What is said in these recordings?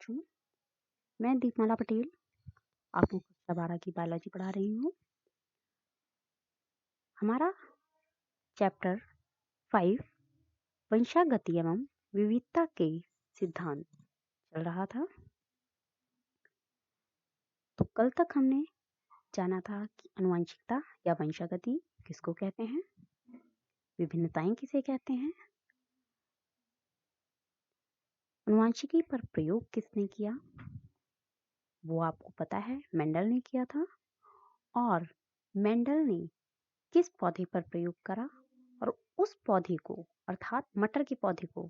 बच्चों, मैं दीपमाला पटेल आपको कक्षा 12 की बायोलॉजी पढ़ा रही हूँ। हमारा चैप्टर 5 वंशागति एवं विविधता के सिद्धांत चल रहा था। तो कल तक हमने जाना था कि आनुवंशिकता या वंशागति किसको कहते हैं, विभिन्नताएं किसे कहते हैं, आनुवंशिकी पर प्रयोग किसने किया, वो आपको पता है मेंडल ने किया था। और मेंडल ने किस पौधे पर प्रयोग करा और उस पौधे को अर्थात मटर के पौधे को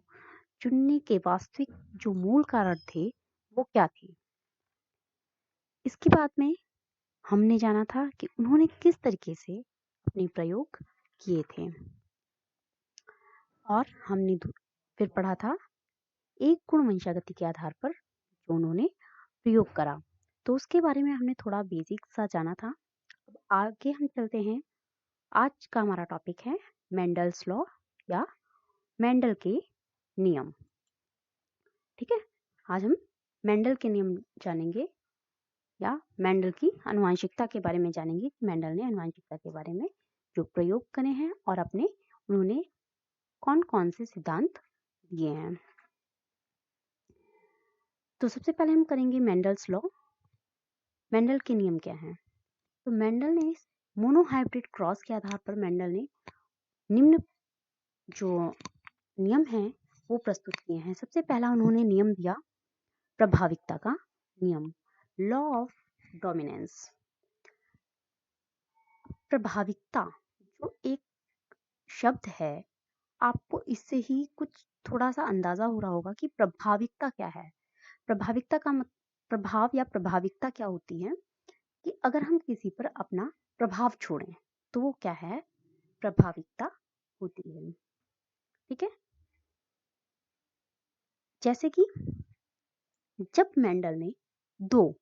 चुनने के वास्तविक जो मूल कारण थे वो क्या थे। इसके बाद में हमने जाना था कि उन्होंने किस तरीके से अपने प्रयोग किए थे और हमने फिर पढ़ा था एक गुण वंशागति के आधार पर जो उन्होंने प्रयोग करा। तो उसके बारे में हमने थोड़ा बेसिक सा जाना था। अब आगे हम चलते हैं। आज का हमारा टॉपिक है मेंडल्स लॉ या मेंडल के नियम। ठीक है, आज हम मेंडल के नियम जानेंगे या मेंडल की आनुवंशिकता के बारे में जानेंगे। मेंडल ने आनुवंशिकता के बारे में जो प्रयोग करे हैं और उन्होंने कौन कौन से सिद्धांत दिए हैं। तो सबसे पहले हम करेंगे मेंडल्स लॉ। मेंडल के नियम क्या हैं? तो मेंडल ने मोनोहाइब्रिड क्रॉस के आधार पर मेंडल ने निम्न जो नियम हैं वो प्रस्तुत किए हैं। सबसे पहला उन्होंने नियम दिया प्रभाविकता का नियम, लॉ ऑफ डोमिनेंस। प्रभाविकता जो एक शब्द है, आपको इससे ही कुछ थोड़ा सा अंदाजा हो रहा होगा कि प्रभाविकता क्या है। प्रभाविकता का प्रभाव या प्रभाविकता क्या होती है कि अगर हम किसी पर अपना प्रभाव छोड़ें तो वो क्या है, प्रभाविकता होती है। ठीक है, जैसे कि जब मेंडल ने दो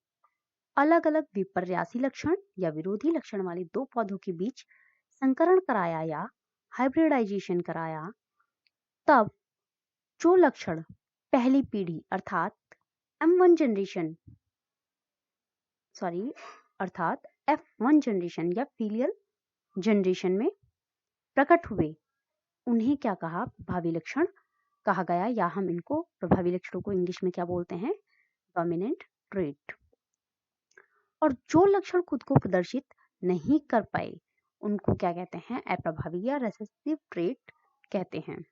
अलग अलग विपर्यासी लक्षण या विरोधी लक्षण वाले दो पौधों के बीच संकरण कराया या हाइब्रिडाइजेशन कराया, तब जो लक्षण पहली पीढ़ी अर्थात F1 जनरेशन या फीलियल जनरेशन में प्रकट हुए उन्हें क्या कहा, प्रभावी लक्षण कहा गया, या हम इनको प्रभावी लक्षणों को इंग्लिश में क्या बोलते हैं, डोमिनेंट ट्रेट। और जो लक्षण खुद को प्रदर्शित नहीं कर पाए उनको क्या कहते हैं, अप्रभावी या रेसेसिव ट्रेट कहते हैं।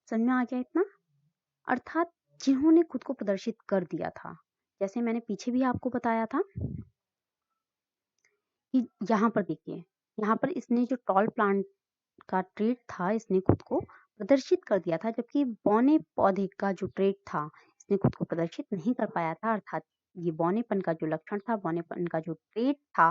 समझ में आ गया इतना? अर्थात जिन्होंने खुद को प्रदर्शित कर दिया था, जैसे मैंने पीछे भी आपको बताया था कि यहाँ पर देखिए, यहाँ पर इसने जो टॉल प्लांट का ट्रेट था इसने खुद को प्रदर्शित कर दिया था, जबकि बौने पौधे का जो ट्रेट था इसने खुद को प्रदर्शित नहीं कर पाया था। अर्थात ये बौनेपन का जो लक्षण था, बौनेपन का जो ट्रेट था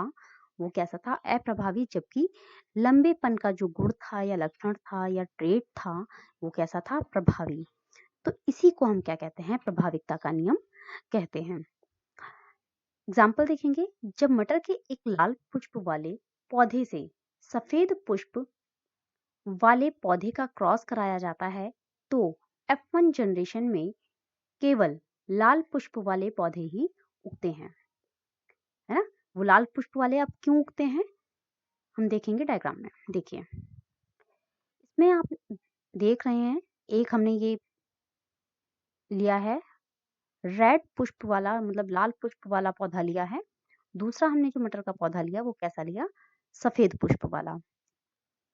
वो कैसा था, अप्रभावी, जबकि लंबेपन का जो गुण था या लक्षण था या ट्रेट था वो कैसा था, प्रभावी। तो इसी को हम क्या कहते हैं, प्रभाविकता का नियम कहते हैं। एग्जाम्पल देखेंगे, जब मटर के एक लाल पुष्प वाले पौधे से सफेद पुष्प वाले पौधे का क्रॉस कराया जाता है तो F1 जनरेशन में केवल लाल पुष्प वाले पौधे ही उगते हैं, है ना। वो लाल पुष्प वाले अब क्यों उगते हैं हम देखेंगे डायग्राम में। देखिए, इसमें आप देख रहे हैं, एक हमने ये लिया है रेड पुष्प वाला, मतलब लाल पुष्प वाला पौधा लिया है। दूसरा हमने जो मटर का पौधा लिया वो कैसा लिया, सफेद पुष्प वाला।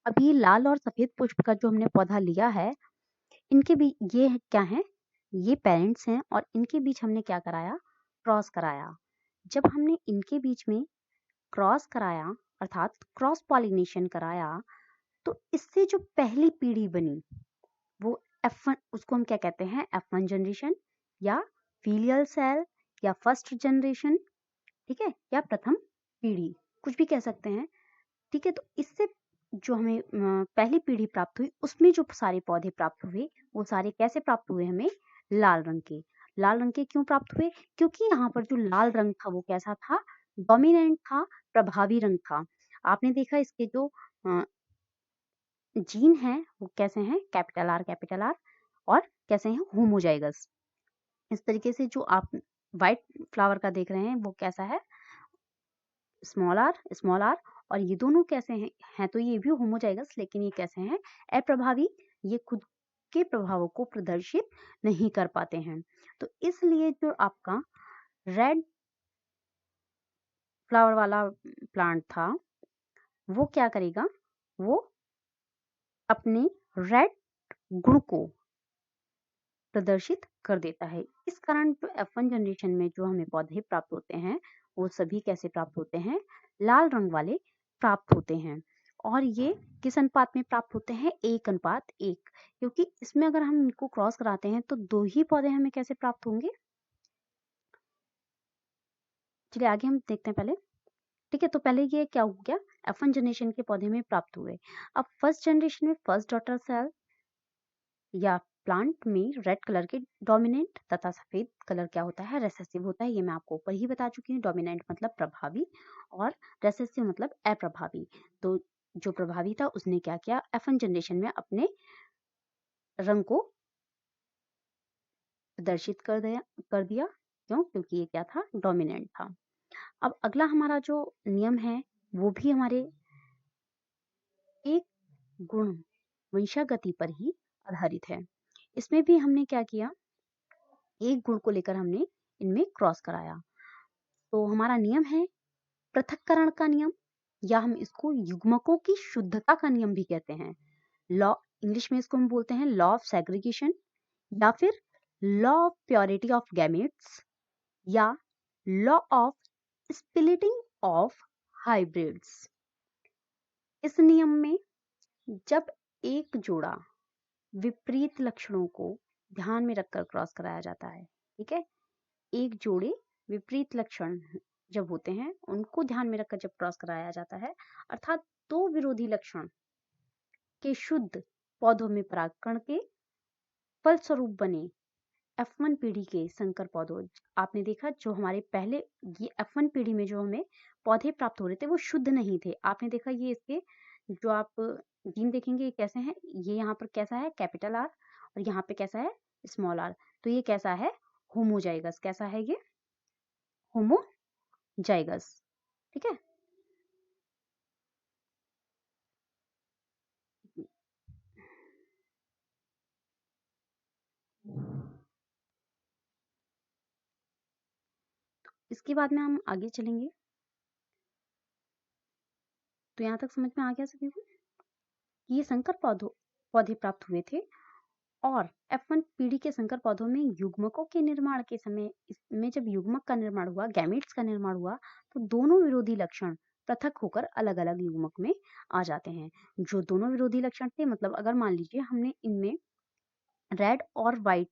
अब ये लाल और सफेद पुष्प का जो हमने पौधा लिया है, इनके भी ये क्या है, ये पेरेंट्स हैं और इनके बीच हमने क्या कराया, क्रॉस कराया। जब हमने इनके बीच में क्रॉस कराया अर्थात क्रॉस पॉलिनेशन कराया, तो इससे जो पहली पीढ़ी बनी वो F1, उसको हम क्या कहते हैं, F1 जनरेशन या फीलियल सेल या फर्स्ट जनरेशन, ठीक है, या प्रथम पीढ़ी, कुछ भी कह सकते हैं। ठीक है, तो इससे जो हमें पहली पीढ़ी प्राप्त हुई उसमें जो सारे पौधे प्राप्त हुए वो सारे कैसे प्राप्त हुए, हमें लाल रंग के। लाल रंग के क्यों प्राप्त हुए, क्योंकि यहाँ पर जो लाल रंग था वो कैसा था, डोमिनेंट था, प्रभावी रंग था। आपने देखा इसके जो जीन है वो कैसे हैं, कैपिटल आर और कैसे हैं, होमोजाइगस। इस तरीके से जो आप व्हाइट फ्लावर का देख रहे हैं वो कैसा है, स्मॉल आर, और ये दोनों कैसे हैं तो ये भी होमोजाइगस, लेकिन ये कैसे हैं, अप्रभावी, ये खुद के प्रभावों को प्रदर्शित नहीं कर पाते हैं। तो इसलिए जो आपका रेड फ्लावर वाला प्लांट था वो क्या करेगा, वो अपने रेड गुण को प्रदर्शित कर देता है। इस कारण जो F1 जनरेशन में जो हमें पौधे प्राप्त होते हैं वो सभी कैसे प्राप्त होते हैं, लाल रंग वाले प्राप्त होते हैं। और ये किस अनुपात में प्राप्त होते हैं, 1:1, क्योंकि इसमें अगर हम इनको क्रॉस कराते हैं तो 2 ही पौधे हमें कैसे प्राप्त होंगे। चलिए आगे हम देखते हैं पहले। ठीक है, तो पहले ये क्या हो गया, F1 जनरेशन के पौधे में प्राप्त हुए। अब फर्स्ट जनरेशन में फर्स्ट डॉटर सेल या प्लांट में रेड कलर के डोमिनेंट तथा सफेद कलर क्या होता है, रेसेसिव होता है। ये मैं आपको ऊपर ही बता चुकी हूँ। डोमिनेंट मतलब प्रभावी और रेसेसिव मतलब अप्रभावी। तो जो प्रभावी था उसने क्या किया, F1 जनरेशन में अपने रंग को प्रदर्शित कर दिया। क्यों, क्योंकि ये क्या था, डोमिनेंट था। अब अगला हमारा जो नियम है वो भी हमारे एक गुण वंशागति पर ही आधारित है। इसमें भी हमने क्या किया, एक गुण को लेकर हमने इनमें क्रॉस कराया। तो हमारा नियम है पृथक्करण का नियम, या हम इसको युग्मकों की शुद्धता का नियम भी कहते हैं। लॉ, इंग्लिश में इसको हम बोलते हैं लॉ ऑफ सेग्रीगेशन, या फिर law of purity of gametes, या law of splitting of hybrids. इस नियम में जब एक जोड़ा विपरीत लक्षणों को ध्यान में रखकर क्रॉस कराया जाता है, ठीक है, एक जोड़े विपरीत लक्षण जब होते हैं उनको ध्यान में रखकर जब क्रॉस कराया जाता है, अर्थात दो विरोधी लक्षण के शुद्ध पौधों में परागकण के फलस्वरूप बने F1 पीढ़ी के संकर पौधों, आपने देखा जो हमारे पहले ये F1 पीढ़ी में जो हमें पौधे प्राप्त हो रहे थे वो शुद्ध नहीं थे। आपने देखा ये इसके जो आप जीन देखेंगे ये कैसे हैं, ये यहाँ पर कैसा है, कैपिटल आर, और यहाँ पे कैसा है, स्मॉल आर। तो ये कैसा है, होमोजाइगस। कैसा है ये, होमोजाइगस। ठीक है, इसके बाद में हम आगे चलेंगे। तो यहाँ तक समझ में आ गया सभी को कि ये संकर पौधे प्राप्त हुए थे। और F1 पीढ़ी के संकर पौधों में युग्मकों के निर्माण के समय, इसमें जब युग्मक का निर्माण हुआ, गैमेट्स का निर्माण हुआ, तो दोनों विरोधी लक्षण पृथक होकर अलग अलग युग्मक में आ जाते हैं। जो दोनों विरोधी लक्षण थे, मतलब अगर मान लीजिए हमने इनमें रेड और व्हाइट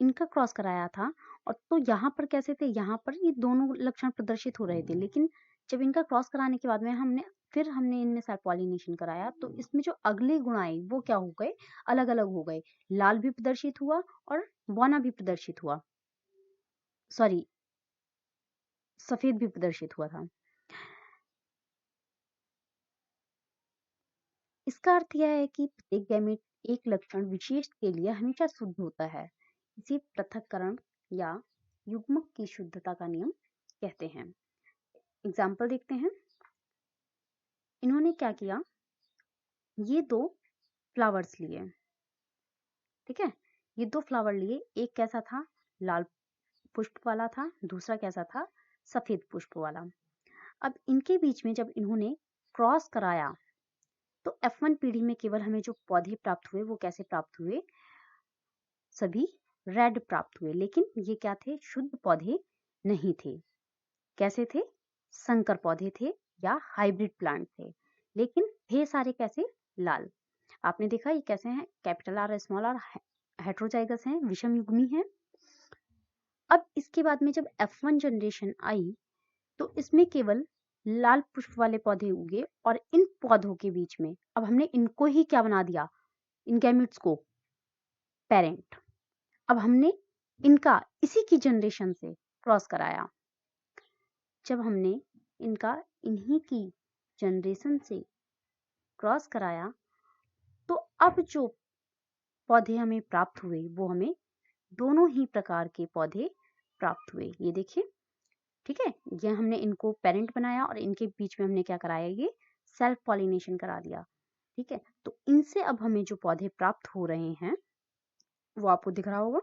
इनका क्रॉस कराया था, और तो यहाँ पर कैसे थे, यहाँ पर ये दोनों लक्षण प्रदर्शित हो रहे थे, लेकिन जब इनका क्रॉस कराने के बाद में हमने इनमें सेल्फ पॉलिनेशन कराया, तो इसमें जो अगले गुण आए वो क्या हो गए, अलग अलग हो गए। लाल भी प्रदर्शित हुआ और बौना भी प्रदर्शित हुआ, सॉरी सफेद भी प्रदर्शित हुआ था। इसका अर्थ यह है कि प्रत्येक गैमेट एक लक्षण विशेष के लिए हमेशा शुद्ध होता है। इसी पृथक्करण या युग्मक की शुद्धता का नियम कहते हैं। एग्जाम्पल देखते हैं। इन्होंने क्या किया, ये दो फ्लावर्स लिए, ठीक है, ये दो फ्लावर लिए, एक कैसा था, लाल पुष्प वाला था, दूसरा कैसा था, सफेद पुष्प वाला। अब इनके बीच में जब इन्होंने क्रॉस कराया तो F1 पीढ़ी में केवल हमें जो पौधे प्राप्त हुए वो कैसे प्राप्त हुए, सभी रेड प्राप्त हुए। लेकिन ये क्या थे, शुद्ध पौधे नहीं थे। कैसे थे, संकर पौधे थे या हाइब्रिड प्लांट थे, लेकिन थे सारे कैसे, लाल। आपने देखा ये कैसे हैं, capital R small R heterozygous हैं, विषम युग्मी हैं। अब इसके बाद में जब F1 जनरेशन आई तो इसमें केवल लाल पुष्प वाले पौधे उगे, और इन पौधों के बीच में अब हमने इनको ही क्या बना दिया, इन गैमेट्स को पेरेंट। अब हमने इनका इसी की जनरेशन से क्रॉस कराया। जब हमने इनका इन्हीं की जनरेशन से क्रॉस कराया तो अब जो पौधे हमें प्राप्त हुए वो हमें दोनों ही प्रकार के पौधे प्राप्त हुए। ये देखिए, ठीक है, ये हमने इनको पेरेंट बनाया और इनके बीच में हमने क्या कराया, ये सेल्फ पॉलिनेशन करा दिया। ठीक है, तो इनसे अब हमें जो पौधे प्राप्त हो रहे हैं वो आपको दिख रहा होगा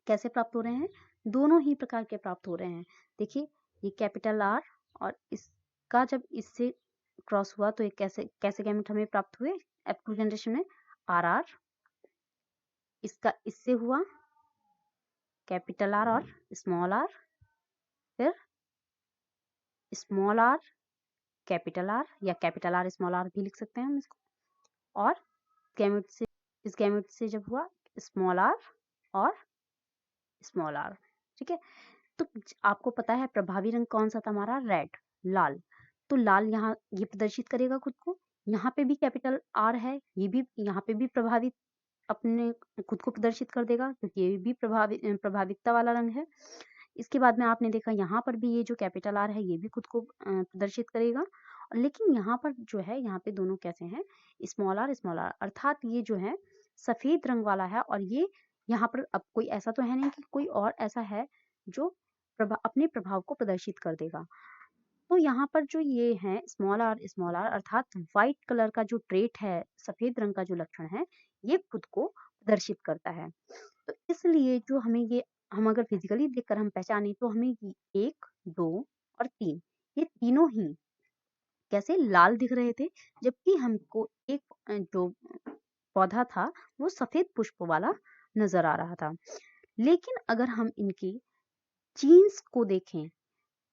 कैसे प्राप्त हो रहे हैं। दोनों ही प्रकार के प्राप्त हो रहे हैं। देखिए, ये कैपिटल आर और इसका जब इससे क्रॉस हुआ तो ये कैसे कैसे गैमेट हमें प्राप्त हुए F2 जनरेशन में, आर आर, इसका इससे हुआ कैपिटल आर और स्मॉल आर, फिर स्मॉल आर कैपिटल आर, या कैपिटल आर स्मॉल आर भी लिख सकते हैं हम इसको, और गैमेट से इस गैमेट से जब हुआ स्मॉल आर और स्मॉल आर। ठीक है, तो आपको पता है प्रभावी रंग कौन सा था हमारा, रेड, लाल। तो लाल यहाँ ये प्रदर्शित करेगा खुद को, यहाँ पे भी कैपिटल आर है, ये भी यहाँ पे भी प्रभावित अपने खुद को प्रदर्शित कर देगा क्योंकि ये भी प्रभाविकता वाला रंग है। इसके बाद में आपने देखा यहाँ पर भी ये जो कैपिटल आर है ये भी खुद को प्रदर्शित करेगा। लेकिन यहाँ पर जो है, यहाँ पे दोनों कैसे हैं, स्मॉल आर, अर्थात ये जो है सफेद रंग वाला है, और ये यहाँ पर अब कोई ऐसा तो है नहीं कि कोई और ऐसा है जो अपने प्रभाव को प्रदर्शित कर देगा। तो यहाँ पर जो ये है स्मॉल आर अर्थात व्हाइट कलर का जो ट्रेट है, सफेद रंग का जो लक्षण है, ये खुद को प्रदर्शित करता है। तो इसलिए जो हमें ये, हम अगर फिजिकली देखकर हम पहचाने तो हमें ये 1, 2 और 3, ये तीनों ही कैसे लाल दिख रहे थे, जबकि हमको एक जो पौधा था वो सफेद पुष्प वाला नजर आ रहा था। लेकिन अगर हम इनकी जीन्स को देखें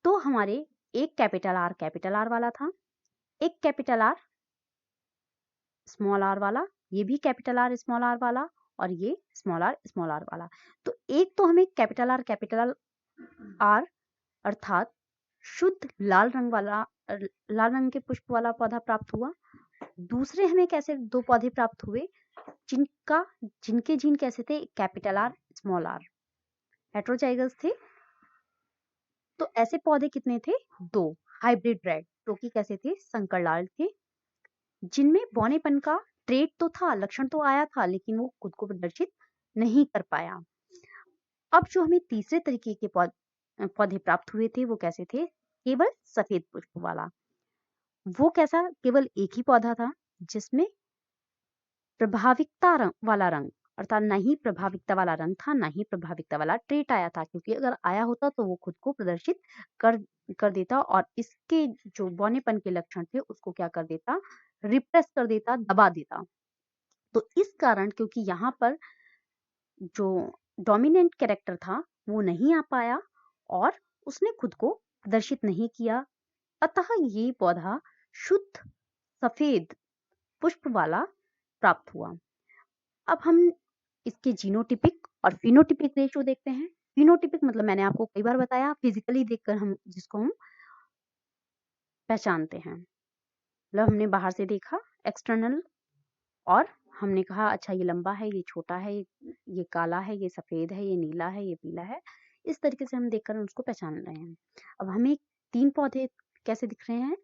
तो हमारे एक कैपिटल आर वाला था, एक कैपिटल आर स्मॉल आर वाला, ये भी कैपिटल आर स्मॉल आर वाला, और ये स्मॉल आर वाला। तो एक तो हमें कैपिटल आर अर्थात शुद्ध लाल रंग के पुष्प वाला पौधा प्राप्त हुआ। दूसरे हमें कैसे दो पौधे प्राप्त हुए जिनके जीन कैसे थे, capital R small R, heterozygous थे। तो ऐसे पौधे कितने थे, 2 हाइब्रिड रेड, जो कि कैसे थे, संकर लाल थे, जिनमें बौनेपन का ट्रेट तो था, लक्षण तो आया था, लेकिन वो खुद को प्रदर्शित नहीं कर पाया। अब जो हमें तीसरे तरीके के पौधे प्राप्त हुए थे वो कैसे थे, केवल सफेद पुष्प वाला। वो कैसा, केवल एक ही पौधा था जिसमें वाला रंग अर्थात ना ही प्रभाविकता वाला रंग था, ना ही प्रभाविकता वाला ट्रेट आया था, क्योंकि अगर आया होता तो वो खुद को प्रदर्शित कर कर देता और इसके जो बौनेपन के लक्षण थे उसको क्या कर देता, रिप्रेस कर देता, दबा देता। तो इस कारण, क्योंकि यहाँ पर जो डोमिनेंट कैरेक्टर था वो नहीं आ पाया और उसने खुद को प्रदर्शित नहीं किया, अतः ये पौधा शुद्ध सफेद पुष्प वाला प्राप्त हुआ। अब हम इसके जीनोटिपिक और फिनोटिपिक रेशियो देखते हैं। फिनोटिपिक मतलब मैंने आपको कई बार बताया, फिजिकली देखकर हम जिसको हम पहचानते हैं, मतलब हमने बाहर से देखा एक्सटर्नल और हमने कहा अच्छा ये लंबा है, ये छोटा है, ये काला है, ये सफेद है, ये नीला है, ये पीला है, इस तरीके से हम देखकर उसको पहचान रहे हैं। अब हमें 3 पौधे कैसे दिख रहे हैं,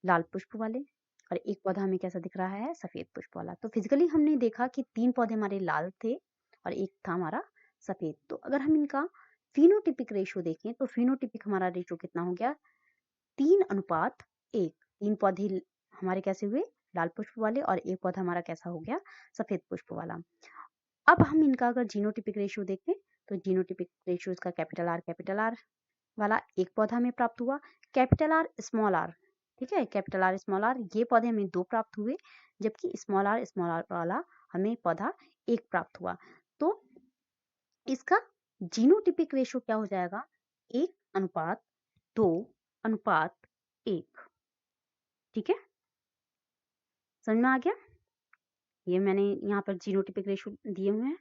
लाल पुष्प वाले, और एक पौधा हमें कैसा दिख रहा है, सफेद पुष्प वाला। तो फिजिकली हमने देखा कि 3 पौधे हमारे लाल थे और एक था हमारा सफेद। तो अगर हम इनका फिनोटिपिक रेशियो देखें तो फिनोटिपिक हमारा रेशियो कितना हो गया, 3:1। 3 पौधे हमारे कैसे हुए, लाल पुष्प वाले, और एक पौधा हमारा कैसा हो गया, सफेद पुष्प वाला। अब हम इनका अगर जीनोटिपिक रेशियो देखें तो जीनोटिपिक रेशियो इसका कैपिटल आर वाला एक पौधा हमें प्राप्त हुआ, कैपिटल आर स्मॉल आर, ठीक है, कैपिटल आर स्मॉल आर, ये पौधे हमें 2 प्राप्त हुए, जबकि स्मॉल आर वाला हमें पौधा 1 प्राप्त हुआ। तो इसका जीनोटिपिक रेशियो क्या हो जाएगा, 1:2:1। ठीक है, समझ में आ गया। ये मैंने यहाँ पर जीनोटिपिक रेशियो दिए हुए हैं।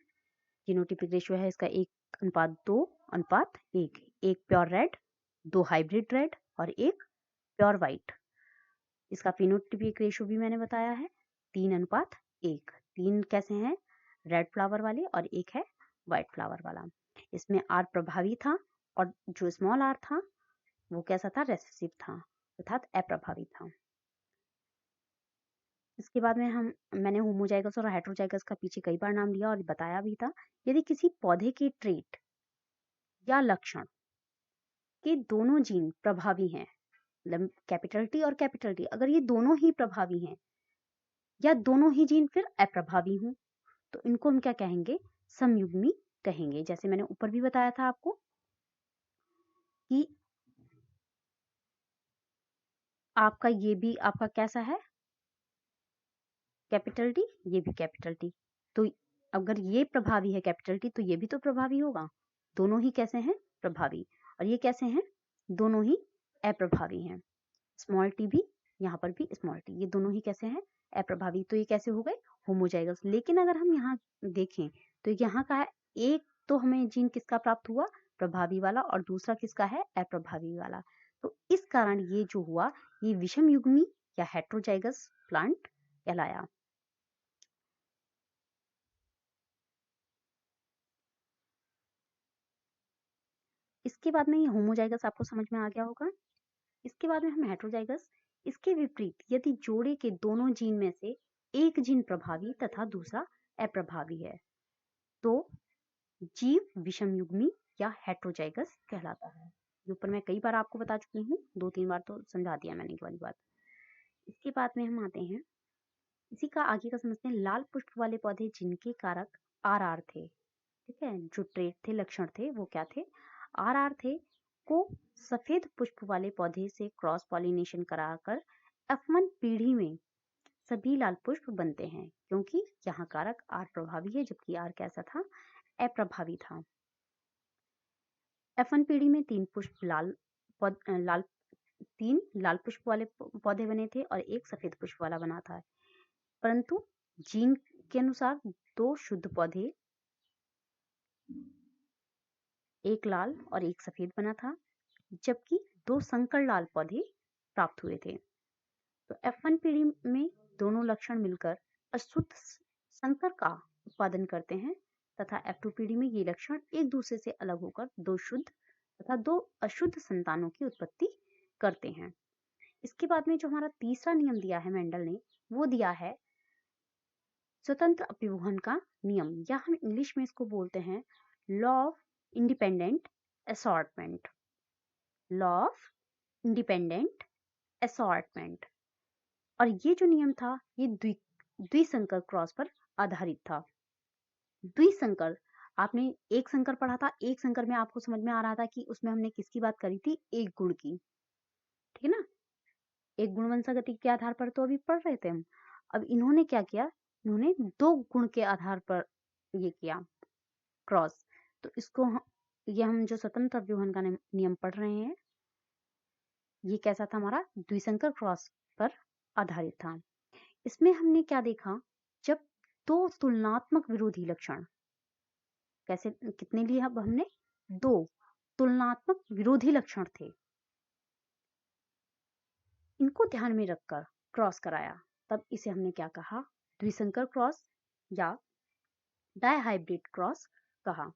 जीनोटिपिक रेशियो है इसका 1:2:1, एक प्योर रेड, 2 हाइब्रिड रेड और एक प्योर व्हाइट। इसका फिनोटिपिक रेशियो भी मैंने बताया है, 3:1। 3 कैसे हैं, रेड फ्लावर वाले और एक है व्हाइट फ्लावर वाला। इसमें आर प्रभावी था और जो स्मॉल आर था वो कैसा था, रेसेसिव था, अर्थात अप्रभावी था। इसके बाद में मैंने होमोजाइगस और हेटेरोजाइगस का पीछे कई बार नाम लिया और बताया भी था। यदि किसी पौधे के ट्रेट या लक्षण के दोनों जीन प्रभावी हैं, मतलब कैपिटल टी और कैपिटल टी, अगर ये दोनों ही प्रभावी हैं या दोनों ही जीन फिर अप्रभावी हों, तो इनको हम क्या कहेंगे? समयुग्मी कहेंगे। जैसे मैंने ऊपर भी बताया था आपको कि आपका ये भी आपका कैसा है? कैपिटल टी, ये भी कैपिटल टी। तो अगर ये प्रभावी है कैपिटल टी, तो ये भी तो प्रभावी होगा। दोनों ही कैसे हैं? प्रभावी। और ये कैसे हैं? दोनों ही अप्रभावी हैं। स्मॉल टी भी, यहाँ पर भी स्मॉल टी, ये दोनों ही कैसे हैं? अप्रभावी। तो ये कैसे हो गए? होमोजाइगस। लेकिन अगर हम यहाँ देखें तो यहाँ का है, एक तो हमें जीन किसका प्राप्त हुआ? प्रभावी वाला, और दूसरा किसका है? अप्रभावी वाला। तो इस कारण ये जो हुआ, ये विषम युग्मी या हेटेरोजाइगस प्लांट कहलाया। इसके बाद में ये होमोजाइगस आपको समझ में आ गया होगा। इसके बाद में हम हेटेरोजाइगस। इसके विपरीत यदि जोड़े के दोनों जीन में से एक जीन प्रभावी तथा दूसरा अप्रभावी है, तो जीव विषम युग्मी या हेटेरोजाइगस कहलाता है। ये ऊपर मैं कई बार आपको बता चुकी हूँ, 2-3 बार तो समझा दिया मैंने ये वाली बात। इसके बाद में हम आते हैं, इसी का आगे का समझते हैं, लाल पुष्प वाले पौधे जिनके कारक आर थे, ठीक है, जो ट्रेट थे, लक्षण थे, वो क्या थे? आर थे, को सफेद पुष्प वाले पौधे से क्रॉस पॉलिनेशन कराकर F1 पीढ़ी में सभी लाल पुष्प बनते हैं, क्योंकि यहाँ कारक आर प्रभावी है, जबकि आर कैसा था? अप्रभावी था। F1 पीढ़ी में 3 लाल पुष्प वाले पौधे बने थे और एक सफेद पुष्प वाला बना था, परंतु जीन के अनुसार 2 शुद्ध पौधे, एक लाल और एक सफेद बना था, जबकि 2 संकर लाल पौधे प्राप्त हुए थे। तो F1 पीढ़ी में दोनों लक्षण मिलकर अशुद्ध संकर का उत्पादन करते हैं, तथा F2 पीढ़ी में ये लक्षण एक दूसरे से अलग होकर 2 शुद्ध तथा 2 अशुद्ध संतानों की उत्पत्ति करते हैं। इसके बाद में जो हमारा तीसरा नियम दिया है मेंडल ने, वो दिया है स्वतंत्र अभिवहन का नियम, या हम इंग्लिश में इसको बोलते हैं law of independent assortment. Law of independent assortment. और ये जो नियम था, ये द्विसंकर क्रॉस पर आधारित था। द्विसंकर, आपने एक संकर पढ़ा था, एक संकर में आपको समझ में आ रहा था कि उसमें हमने किसकी बात करी थी? एक गुण की, ठीक है ना? एक गुण वंशागति के आधार पर तो अभी पढ़ रहे थे हम। अब इन्होंने क्या किया? इन्होंने 2 गुण के आधार पर ये किया क्रॉस। तो इसको ये हम जो स्वतंत्र अभिवहन का नियम पढ़ रहे हैं, ये कैसा था? हमारा द्विसंकर क्रॉस पर आधारित था। इसमें हमने क्या देखा? जब 2 तुलनात्मक विरोधी लक्षण, कैसे, कितने लिए? अब हमने 2 तुलनात्मक विरोधी लक्षण थे, इनको ध्यान में रखकर क्रॉस कराया, तब इसे हमने क्या कहा? द्विसंकर क्रॉस या डायहाइब्रिड क्रॉस कहा।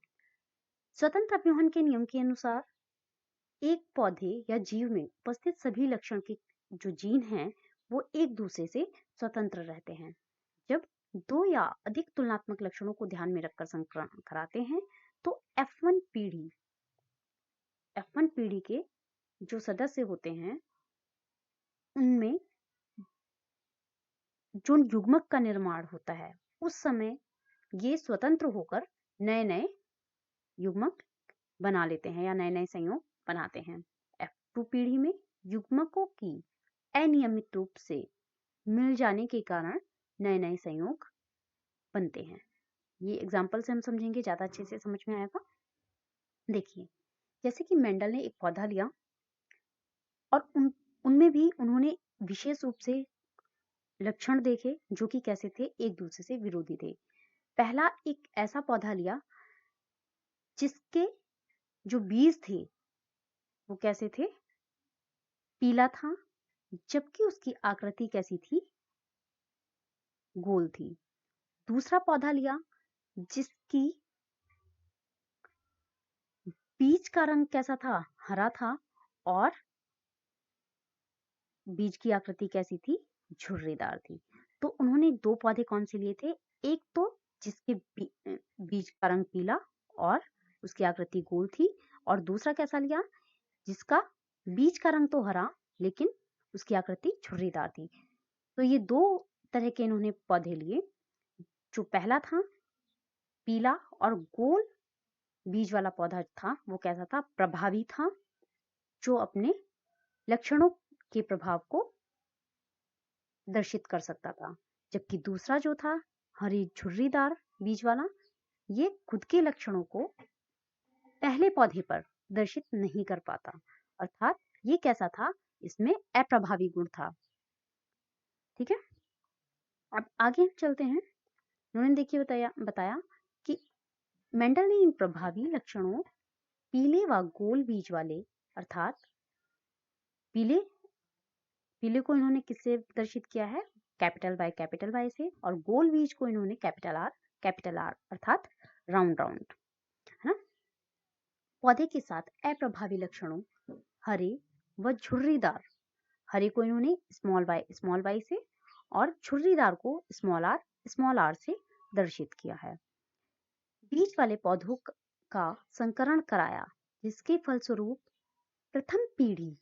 स्वतंत्र अभिवहन के नियम के अनुसार एक पौधे या जीव में उपस्थित सभी लक्षण के जो जीन हैं, वो एक दूसरे से स्वतंत्र रहते हैं। जब 2 या अधिक तुलनात्मक लक्षणों को ध्यान में रखकर संकरण कराते हैं, तो F1 पीढ़ी के जो सदस्य होते हैं, उनमें जो युग्मक का निर्माण होता है, उस समय ये स्वतंत्र होकर नए नए युग्मक बना लेते हैं या नए नए संयोग बनाते हैं। F2 पीढ़ी में युग्मकों की अनियमित रूप से मिल जाने के कारण नए नए संयोग बनते हैं। ये एग्जाम्पल से हम समझेंगे, ज्यादा अच्छे से समझ में आएगा। देखिए, जैसे कि मेंडल ने एक पौधा लिया और उनमें भी उन्होंने विशेष रूप से लक्षण देखे जो कि कैसे थे? एक दूसरे से विरोधी थे। पहला एक ऐसा पौधा लिया जिसके जो बीज थे वो कैसे थे? पीला था, जबकि उसकी आकृति कैसी थी? गोल थी। दूसरा पौधा लिया जिसकी बीज का रंग कैसा था? हरा था, और बीज की आकृति कैसी थी? झुर्रीदार थी। तो उन्होंने 2 पौधे कौन से लिए थे? एक तो जिसके बीज का रंग पीला और उसकी आकृति गोल थी, और दूसरा कैसा लिया? जिसका बीज का रंग तो हरा लेकिन उसकी आकृति छुर्रीदार थी। तो ये 2 तरह के इन्होंने पौधे लिए। जो पहला था पीला और गोल बीज वाला पौधा था, वो कैसा था? प्रभावी था, जो अपने लक्षणों के प्रभाव को दर्शित कर सकता था। जबकि दूसरा जो था हरी झुर्रीदार बीज वाला, ये खुद के लक्षणों को पहले पौधे पर दर्शित नहीं कर पाता, अर्थात ये कैसा था? इसमें अप्रभावी गुण था। ठीक है, अब आगे हम चलते हैं। उन्होंने देखिए बताया कि मेंडल ने इन प्रभावी लक्षणों पीले व गोल बीज वाले, अर्थात पीले को इन्होंने किससे प्रदर्शित किया है? कैपिटल वाई से, और गोल बीज को इन्होंने कैपिटल आर अर्थात राउंड राउंड, है ना। पौधे के साथ अप्रभावी लक्षणों हरे व झुर्रीदार, हरे को इन्होंने स्मॉल वाई से और झुर्रीदार को स्मॉल आर से दर्शित किया है। बीज वाले पौधों का संकरण कराया, जिसके फलस्वरूप प्रथम पीढ़ी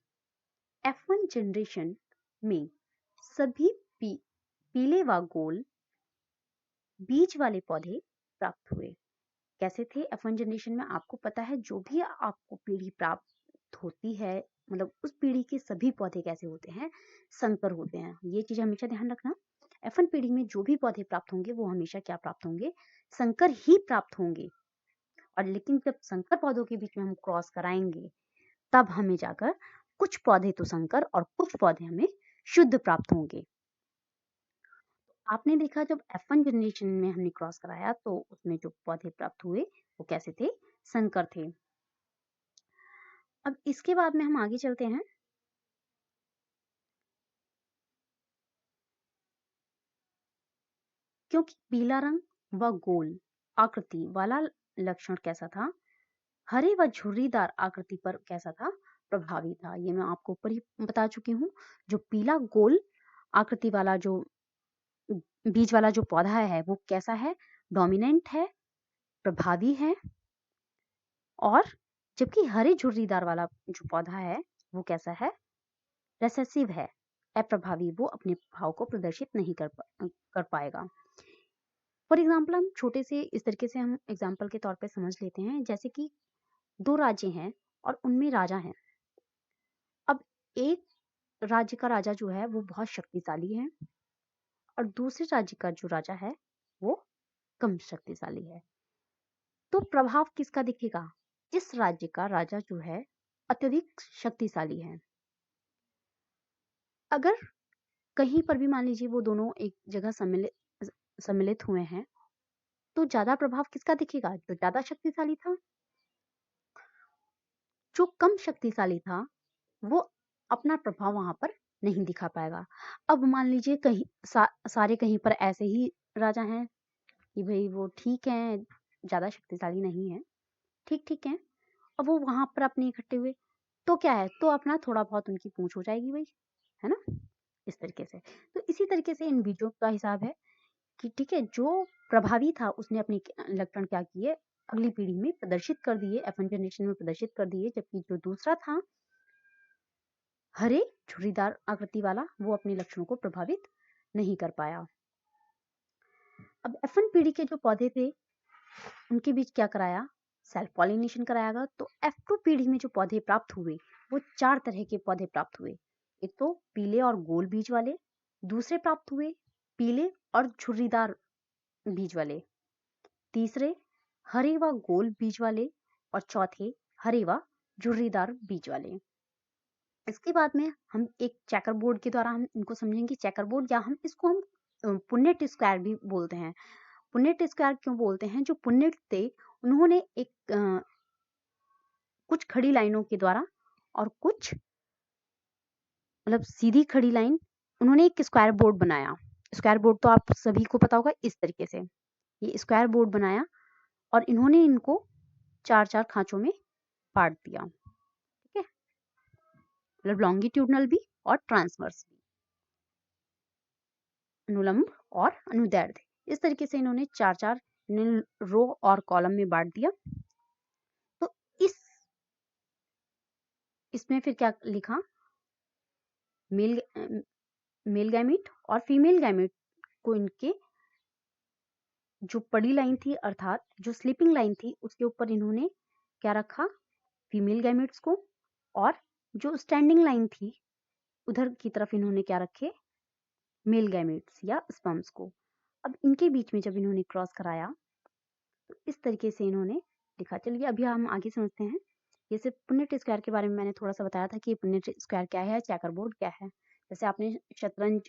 F1 जनरेशन में सभी पीले व गोल बीज वाले पौधे प्राप्त हुए। कैसे थे F1 जनरेशन में? आपको पता है, जो भी आपको पीढ़ी प्राप्त होती है, मतलब उस पीढ़ी के सभी पौधे कैसे होते हैं? संकर होते हैं। ये चीज हमेशा ध्यान रखना। F1 पीढ़ी में जो भी पौधे प्राप्त होंगे वो हमेशा क्या प्राप्त होंगे? संकर ही प्राप्त होंगे। और लेकिन जब संकर पौधों के बीच में हम क्रॉस कराएंगे, तब हमें जाकर कुछ पौधे तो संकर और कुछ पौधे हमें शुद्ध प्राप्त होंगे। आपने देखा, जब F1 जनरेशन में हमने क्रॉस कराया तो उसमें जो पौधे प्राप्त हुए वो कैसे थे? संकर थे। अब इसके बाद में हम आगे चलते हैं। क्योंकि पीला रंग व गोल आकृति वाला लक्षण कैसा था? हरे व झुर्रीदार आकृति पर कैसा था? प्रभावी था। ये मैं आपको ऊपर ही बता चुकी हूँ। जो पीला गोल आकृति वाला जो बीज वाला जो पौधा है वो कैसा है? डोमिनेंट है, प्रभावी है। और जबकि हरे झुर्रीदार वाला जो पौधा है वो कैसा है? रेसेसिव है, अप्रभावी, वो अपने प्रभाव को प्रदर्शित नहीं कर पाएगा। फॉर एग्जाम्पल, हम छोटे से इस तरीके से हम एग्जाम्पल के तौर पे समझ लेते हैं, जैसे कि 2 राज्य हैं और उनमें राजा हैं। अब एक राज्य का राजा जो है वो बहुत शक्तिशाली है और दूसरे राज्य का जो राजा है वो कम शक्तिशाली है। तो प्रभाव किसका दिखेगा? जिस राज्य का राजा जो है अत्यधिक शक्तिशाली है। अगर कहीं पर भी मान लीजिए वो दोनों एक जगह सम्मिलित हुए हैं, तो ज्यादा प्रभाव किसका दिखेगा? जो ज्यादा शक्तिशाली था। जो कम शक्तिशाली था वो अपना प्रभाव वहां पर नहीं दिखा पाएगा। अब मान लीजिए कहीं सारे कहीं पर ऐसे ही राजा हैं कि भाई वो ठीक है, ज्यादा शक्तिशाली नहीं है, ठीक है। अब वो वहां पर अपने इकट्ठे हुए तो क्या है? तो अपना थोड़ा बहुत उनकी पूंछ हो जाएगी भाई, है ना, इस तरीके से। तो इसी तरीके से इन बीजों का हिसाब है कि ठीक है, जो प्रभावी था उसने अपने लक्षण क्या किए? अगली पीढ़ी में प्रदर्शित कर दिए, F1 जनरेशन में प्रदर्शित कर दिए। जबकि जो दूसरा था हरे झुर्रीदार आकृति वाला, वो अपने लक्षणों को प्रभावित नहीं कर पाया। अब F1 पीढ़ी के जो पौधे थे उनके बीच क्या कराया? सेल्फ पॉलिनेशन कराया। तो F2 पीढ़ी में जो पौधे प्राप्त हुए वो 4 तरह के पौधे प्राप्त हुए। एक तो पीले और गोल बीज वाले, दूसरे प्राप्त हुए पीले और झुर्रीदार बीज वाले, तीसरे हरे व गोल बीज वाले, और चौथे हरे व झुर्रीदार बीज वाले। इसके बाद में हम एक चेकर बोर्ड के द्वारा हम इनको समझेंगे। चेकर बोर्ड, या हम इसको हम पुन्नेट स्क्वायर भी बोलते हैं। पुन्नेट स्क्वायर क्यों बोलते हैं? जो पुन्नेट थे उन्होंने एक कुछ खड़ी लाइनों के द्वारा और कुछ मतलब सीधी खड़ी लाइन, उन्होंने एक स्क्वायर बोर्ड बनाया। स्क्वायर बोर्ड तो आप सभी को पता होगा, इस तरीके से ये स्क्वायर बोर्ड बनाया और इन्होंने इनको 4-4 खांचों में बांट दिया। ठीक है, मतलब लॉन्गिट्यूडनल भी और ट्रांसवर्स भी। अनुलंब और अनुदैर्ध्य। इस तरीके से इन्होंने चार चार रो और कॉलम में बांट दिया। तो इसमें फिर क्या लिखा, मेल मेल गैमीट और फीमेल गैमीट को इनके जो पड़ी लाइन थी अर्थात जो स्लीपिंग लाइन थी उसके ऊपर इन्होंने क्या रखा, फीमेल गैमेट्स को, और जो स्टैंडिंग लाइन थी उधर की तरफ इन्होंने क्या रखे, मेल गैमेट्स या स्पर्म्स को। अब इनके बीच में जब इन्होंने क्रॉस कराया तो इस तरीके से इन्होंने लिखा। चलिए अभी हम आगे समझते हैं। ये सिर्फ पुन्नेट स्क्वायर के बारे में मैंने थोड़ा सा बताया था कि पुन्नेट स्क्वायर क्या है, चेकर बोर्ड क्या है। जैसे आपने शतरंज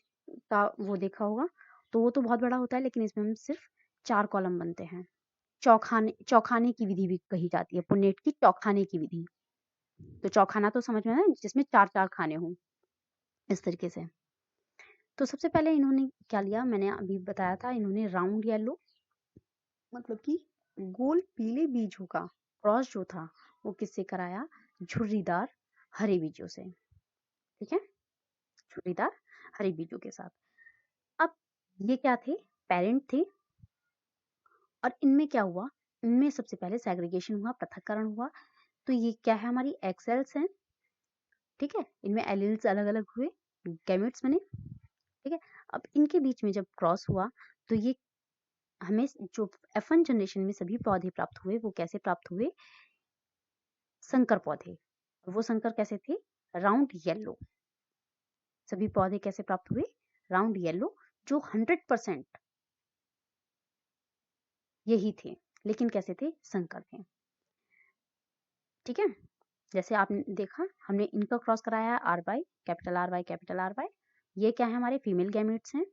का वो देखा होगा तो वो तो बहुत बड़ा होता है, लेकिन इसमें हम सिर्फ 4 कॉलम बनते हैं। चौखाने की विधि भी कही जाती है, पुन्नेट की चौखाने की विधि। तो चौखाना तो समझ में है जिसमें 4-4 खाने हों, इस तरीके से। तो सबसे पहले इन्होंने क्या लिया, मैंने अभी बताया था, इन्होंने राउंड येलो मतलब कि गोल पीले बीजों का क्रॉस जो था वो किससे कराया, झुर्रीदार हरे बीजों से। ठीक है, झुर्रीदार हरे बीजों के साथ। अब ये क्या थे, पेरेंट थे, और इनमें क्या हुआ, इनमें सबसे पहले सेग्रीगेशन हुआ, पृथक्करण हुआ। तो ये क्या है, हमारी एक्सेल्स हैं। ठीक है, इनमें एलील्स अलग अलग हुए, गैमेट्स बने। ठीक है, अब इनके बीच में जब क्रॉस हुआ तो ये हमें जो F1 जनरेशन में सभी पौधे प्राप्त हुए वो कैसे प्राप्त हुए, संकर पौधे। वो संकर कैसे थे, राउंड येलो। सभी पौधे कैसे प्राप्त हुए, राउंड येलो, जो 100% यही थे, लेकिन कैसे थे, संकर थे। ठीक है, जैसे आपने देखा हमने इनका क्रॉस कराया R by capital R by capital R by. ये क्या है, हमारे फीमेल गैमेट्स हैं,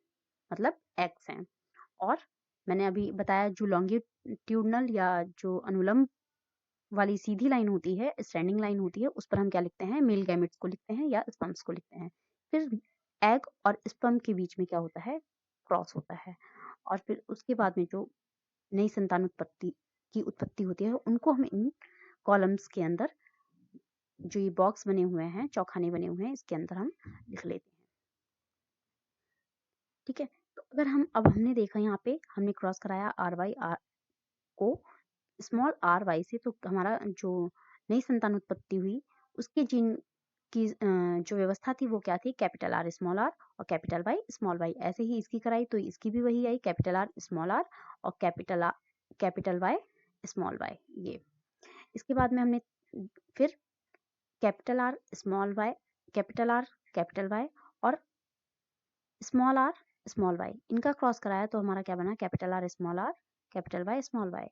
मतलब एग्स हैं। और मैंने अभी बताया जो लॉन्गिट्यूडनल या जो अनुलंब वाली सीधी लाइन होती है, स्टैंडिंग लाइन होती है, उस पर हम क्या लिखते हैं, मेल गैमेट्स को लिखते हैं या स्पर्म्स को लिखते हैं। फिर एग और स्पर्म के बीच में क्या होता है, क्रॉस होता है। और फिर उसके बाद में जो नई संतान उत्पत्ति होती है उनको हम इन कॉलम्स के अंदर, जो ये बॉक्स बने हुए हैं, चौखाने बने हुए हैं, इसके अंदर हम लिख लेते हैं। ठीक है, तो अगर हम अब हमने देखा यहाँ पे हमने क्रॉस कराया आर वाई आर को स्मॉल आर वाई से, तो हमारा जो नई संतान उत्पत्ति हुई उसके जीन की जो व्यवस्था थी वो क्या थी, कैपिटल आर स्मॉल आर और कैपिटल वाई स्मॉल वाई। ऐसे ही इसकी कराई तो इसकी भी वही आई, कैपिटल आर स्मॉल आर और कैपिटल वाई स्मॉल वाई। ये इसके बाद में हमने फिर capital R small Y, capital Y और स्मॉल वाई, इनका क्रॉस कराया तो हमारा क्या बना, capital R capital Y small Y.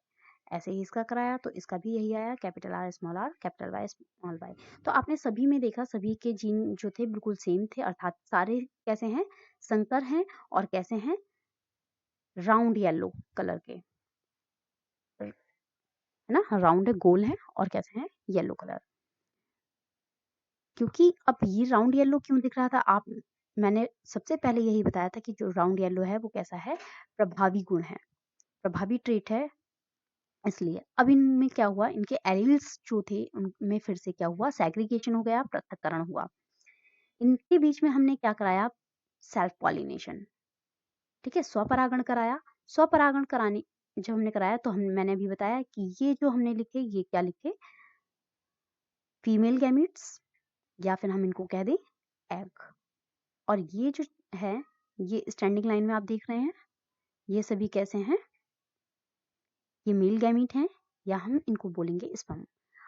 ऐसे ही इसका कराया तो इसका भी यही आया, capital R capital Y small Y. तो आपने सभी में देखा सभी के जीन जो थे बिल्कुल सेम थे, अर्थात सारे कैसे हैं, संकर हैं और कैसे हैं, राउंड येलो कलर के, है ना, राउंड है, गोल है और कैसे हैं, येलो कलर। क्योंकि अब ये राउंड येलो क्यों दिख रहा था, आप मैंने सबसे पहले यही बताया था कि जो राउंड येलो है वो कैसा है, प्रभावी गुण है, प्रभावी ट्रेट है, इसलिए। अब इनमें क्या हुआ, इनके एलील्स जो थे उनमें फिर से क्या हुआ, सेग्रीगेशन हो गया, पृथक्करण हुआ। इनके बीच में हमने क्या कराया, सेल्फ पॉलिनेशन। ठीक है, स्वपरागण कराया। स्वपरागण कराने जब हमने कराया तो मैंने अभी बताया कि ये जो हमने लिखे, ये क्या लिखे, फीमेल गैमीट्स, या फिर हम इनको कह दें एग। और ये जो है, ये स्टैंडिंग लाइन में आप देख रहे हैं, ये सभी कैसे हैं, ये मेल गैमीट हैं या हम इनको बोलेंगे स्पर्म।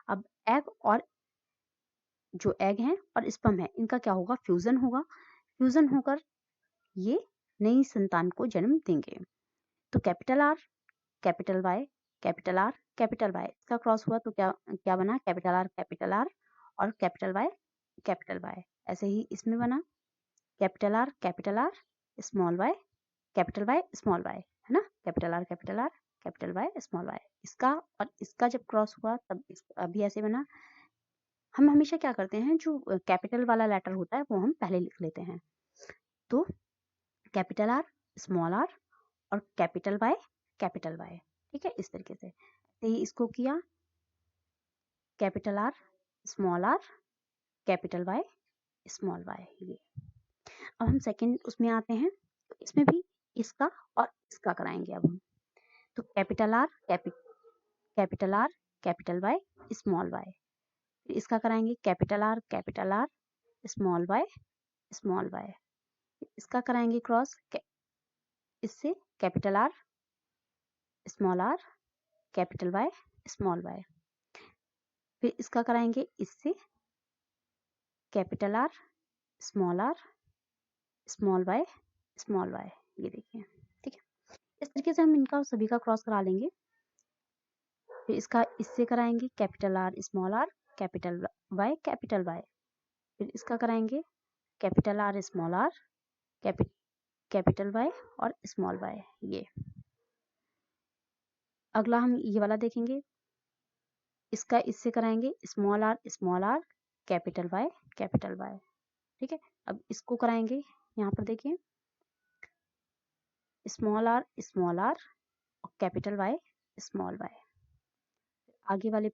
अब एग और जो एग है और स्पर्म है, इनका क्या होगा, फ्यूजन होगा। फ्यूजन होकर ये नई संतान को जन्म देंगे। तो capital R capital Y capital R capital Y, इसका क्रॉस हुआ तो क्या क्या बना, कैपिटल आर और कैपिटल वाई। ऐसे ही इसमें बना capital R small Y small Y, है ना, capital R capital Y small Y. इसका और इसका जब क्रॉस हुआ तब अभी ऐसे बना। हम हमेशा क्या करते हैं, जो कैपिटल वाला लेटर होता है वो हम पहले लिख लेते हैं। तो कैपिटल आर स्मॉल आर और कैपिटल वाई। ठीक है, इस तरीके से ही इसको किया, capital R small R capital Y small Y. ये अब हम सेकंड उसमें आते हैं, तो इसमें भी इसका और इसका कराएंगे अब हम। तो capital R capital Y small Y, फिर इसका कराएंगे कैपिटल आर स्मॉल वाई, इसका कराएंगे क्रॉस इससे capital R capital Y small Y, फिर इसका कराएंगे इससे कैपिटल आर स्मॉल वाई ये देखिए, ठीक है। इस तरीके से हम इनका सभी का क्रॉस करा लेंगे। फिर इसका इससे कराएंगे कैपिटल आर कैपिटल वाई, फिर इसका कराएंगे कैपिटल आर कैपिटल वाई और स्मॉल वाई। ये अगला हम ये वाला देखेंगे, इसका इससे कराएंगे स्मॉल आर कैपिटल वाई, ठीक है। अब इसको कराएंगे, यहाँ पर देखिए स्मॉल आर और कैपिटल वाई स्मॉल वाई। आगे वाले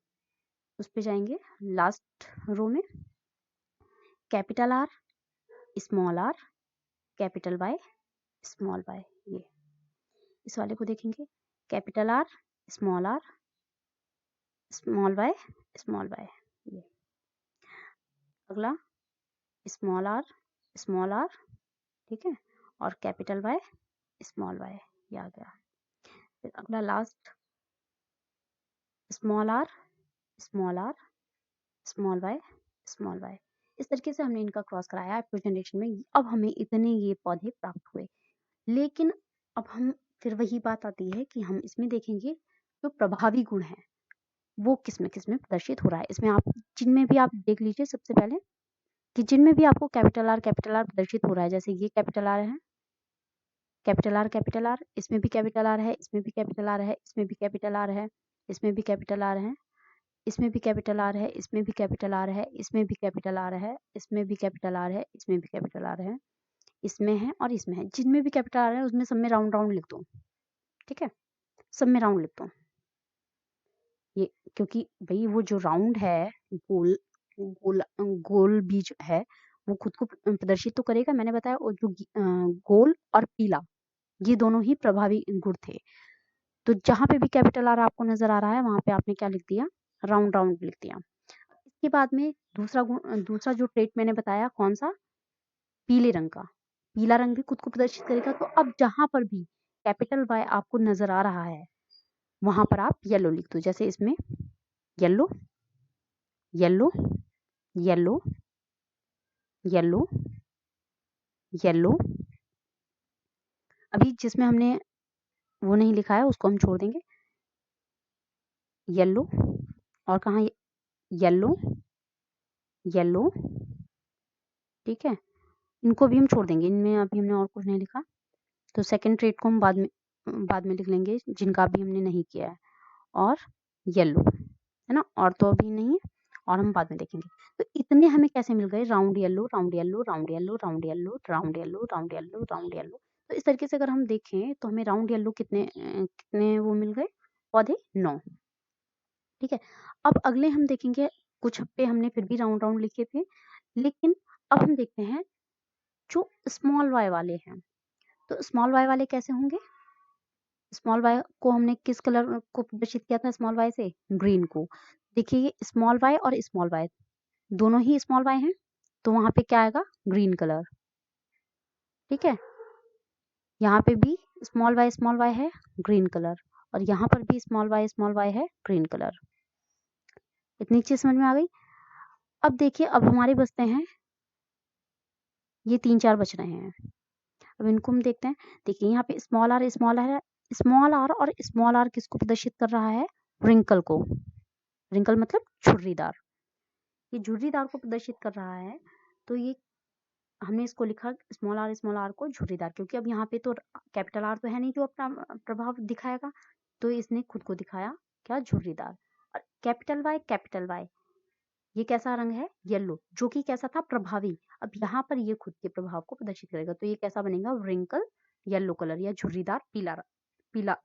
उस पे जाएंगे, लास्ट रो में capital R capital Y small Y. ये इस वाले को देखेंगे कैपिटल आर स्मॉल वाई ये। अगला स्मॉल आर ठीक है, और कैपिटल वाई स्मॉल वाई, ये आ गया। फिर अगला last small R small Y. इस तरीके से हमने इनका क्रॉस कराया जनरेशन में। अब हमें इतने ये पौधे प्राप्त हुए, लेकिन अब हम फिर वही बात आती है कि हम इसमें देखेंगे जो प्रभावी गुण है वो किस में प्रदर्शित हो रहा है। इसमें आप जिनमें भी आप देख लीजिए सबसे पहले कि जिनमें भी आपको कैपिटल आर प्रदर्शित हो रहा है, जैसे ये कैपिटल आर है, कैपिटल आर, इसमें भी कैपिटल आर है, इसमें भी कैपिटल आर है, इसमें भी कैपिटल आर है, इसमें भी कैपिटल आर है, इसमें भी कैपिटल आर है, इसमें भी कैपिटल आर है, इसमें भी कैपिटल आर है, इसमें भी कैपिटल आर है, इसमें भी कैपिटल आर है, इसमें है और इसमें है। जिनमें भी कैपिटल आर है उसमें सब में राउंड लिख दो, ठीक है, सब में राउंड लिख दो ये, क्योंकि भाई वो जो राउंड है गोल बीज है वो खुद को प्रदर्शित तो करेगा। मैंने बताया वो जो गोल और पीला ये दोनों ही प्रभावी गुण थे। तो जहां पे भी कैपिटल आर आपको नजर आ रहा है वहां पे आपने क्या लिख दिया, राउंड लिख दिया। इसके बाद में दूसरा जो ट्रेट मैंने बताया कौन सा, पीले रंग का, पीला रंग भी खुद को प्रदर्शित करेगा। तो अब जहां पर भी कैपिटल वाई आपको नजर आ रहा है वहां पर आप येलो लिख दो, जैसे इसमें yellow yellow yellow yellow yellow. अभी जिसमें हमने वो नहीं लिखा है उसको हम छोड़ देंगे, येलो, और कहाँ येलो येलो, ठीक है, इनको भी हम छोड़ देंगे, इनमें अभी हमने और कुछ नहीं लिखा। तो सेकंड ट्रेट को हम बाद में लिख लेंगे जिनका अभी हमने नहीं किया है, और येलो है ना, और तो अभी नहीं है और हम बाद में देखेंगे। तो इतने हमें कैसे मिल गए, round yellow round yellow round yellow round yellow round yellow round yellow round yellow. तो इस तरीके से अगर हम देखें तो हमें राउंड येलो कितने वो मिल गए पौधे, 9, ठीक है। अब अगले हम देखेंगे, कुछ पे हमने फिर भी राउंड लिखे थे, लेकिन अब हम देखते हैं जो स्मॉल वाई वाले हैं। तो स्मॉल वाई वाले कैसे होंगे, स्मॉल वाई को हमने किस कलर को प्रदर्शित किया था, स्मॉल वाई से ग्रीन को। देखिए ये स्मॉल वाई और स्मॉल वाई दोनों ही स्मॉल वाई हैं, तो वहां पे क्या आएगा, ग्रीन कलर, ठीक है। यहाँ पे भी स्मॉल वाई है, ग्रीन कलर, और यहाँ पर भी स्मॉल वाई है, ग्रीन कलर। इतनी चीज समझ में आ गई। अब देखिए अब हमारे बचते हैं ये 3-4 बच रहे हैं। अब इनको हम देखते हैं। देखिए यहाँ पे स्मॉल आर और स्मॉल आर किसको प्रदर्शित कर रहा है, रिंकल को, रिंकल मतलब झुर्रीदार, ये झुर्रीदार को प्रदर्शित कर रहा है। तो ये हमने इसको लिखा स्मॉल आर को झुर्रीदार, क्योंकि अब यहाँ पे तो कैपिटल आर तो है नहीं जो अपना प्रभाव दिखाएगा, तो इसने खुद को दिखाया क्या, झुर्रीदार। और कैपिटल वाई ये कैसा रंग है, येलो, जो कि कैसा था, प्रभावी। अब यहाँ पर ये खुद के प्रभाव को प्रदर्शित करेगा, तो ये कैसा बनेगा, रिंकल येलो कलर या झुर्रीदार पीला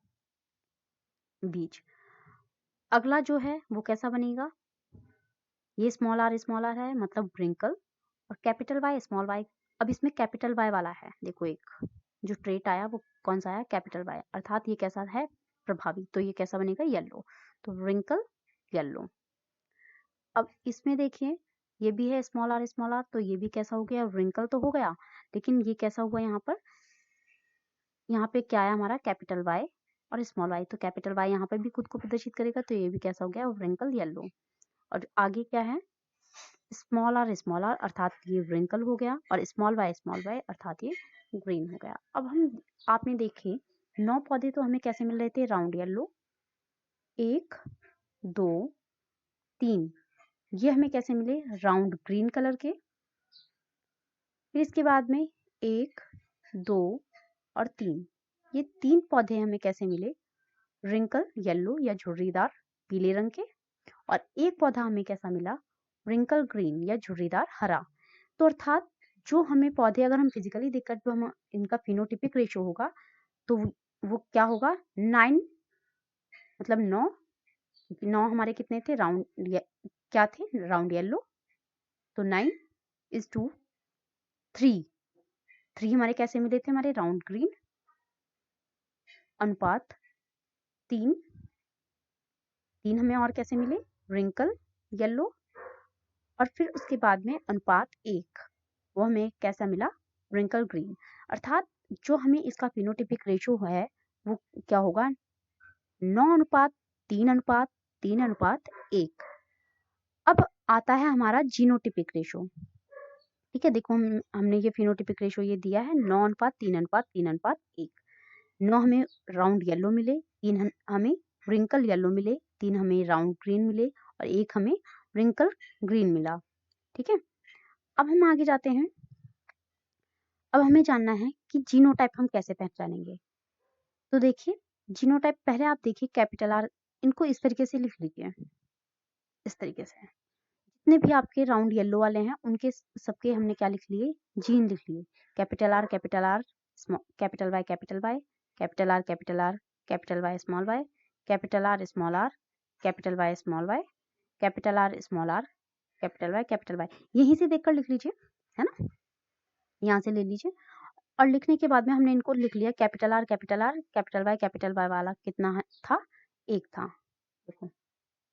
बीज। अगला जो है वो कैसा बनेगा, ये स्मॉल आर है मतलब रिंकल, और कैपिटल वाई स्मॉल वाई। अब इसमें कैपिटल वाई वाला है, देखो एक जो ट्रेट आया वो कौन सा आया, कैपिटल वाई, अर्थात ये कैसा है, प्रभावी, तो ये कैसा बनेगा, येलो, तो रिंकल येलो। अब इसमें देखिए ये भी है स्मॉल आर, तो ये भी कैसा हो गया, रिंकल तो हो गया, लेकिन ये कैसा हुआ यहाँ पर, यहाँ पे क्या है हमारा, कैपिटल वाई और स्मॉल वाई, तो कैपिटल वाई यहाँ पर भी खुद को प्रदर्शित करेगा, तो ये भी कैसा हो गया, रिंकल येलो। और आगे क्या है, स्मॉल आर अर्थात ये रिंकल हो गया, और स्मॉल वाई अर्थात ये ग्रीन हो गया। अब हम आपने देखे 9 पौधे तो हमें कैसे मिल रहे थे, राउंड येलो, 1 2 3, ये हमें कैसे मिले, राउंड ग्रीन कलर के। फिर इसके बाद में 1 2 और 3, ये 3 पौधे हमें कैसे मिले, रिंकल येलो या झुर्रीदार पीले रंग के, और एक पौधा हमें कैसा मिला, रिंकल ग्रीन या झुर्रीदार हरा। तो अर्थात जो हमें पौधे अगर हम फिजिकली देखकर जो हम इनका फिनोटिपिक रेशियो होगा, तो वो क्या होगा, 9, मतलब 9, क्योंकि 9 हमारे कितने थे, राउंड क्या थे, राउंड येलो, तो 9:3, 3 हमारे कैसे मिले थे, हमारे राउंड ग्रीन, अनुपात 3 हमें और कैसे मिले, रिंकल येलो, और फिर उसके बाद में अनुपात 1, वो हमें कैसा मिला, रिंकल ग्रीन। अर्थात जो हमें इसका फिनोटिपिक रेशियो है वो क्या होगा, 9:3:3:1। अब आता है हमारा जीनोटिपिक रेशियो। ठीक है, देखो हमने ये फिनोटिपिक रेशियो ये दिया है 9:3:3:1। 9 हमें राउंड येलो मिले, 3 हमें रिंकल येलो मिले, 3 हमें राउंड ग्रीन मिले, और 1 हमें रिंकल ग्रीन मिला। ठीक है, अब हम आगे जाते हैं। अब हमें जानना है कि जीनोटाइप हम कैसे पहचानेंगे। तो देखिए जीनोटाइप, पहले आप देखिए कैपिटल आर, इनको इस तरीके से लिख लीजिए, इस तरीके से। जितने भी आपके राउंड येलो वाले हैं उनके सबके हमने क्या लिख लिए, जीन लिख लिए, capital R, capital Y, capital Y, capital R, capital Y, small Y, capital R, small R, capital Y, small Y, capital R, small R, capital Y, यहीं से देखकर लिख लीजिए, है ना, यहाँ से ले लीजिए। और लिखने के बाद में हमने इनको लिख लिया, कैपिटल आर, कैपिटल वाई वाला कितना था, 1 था। देखो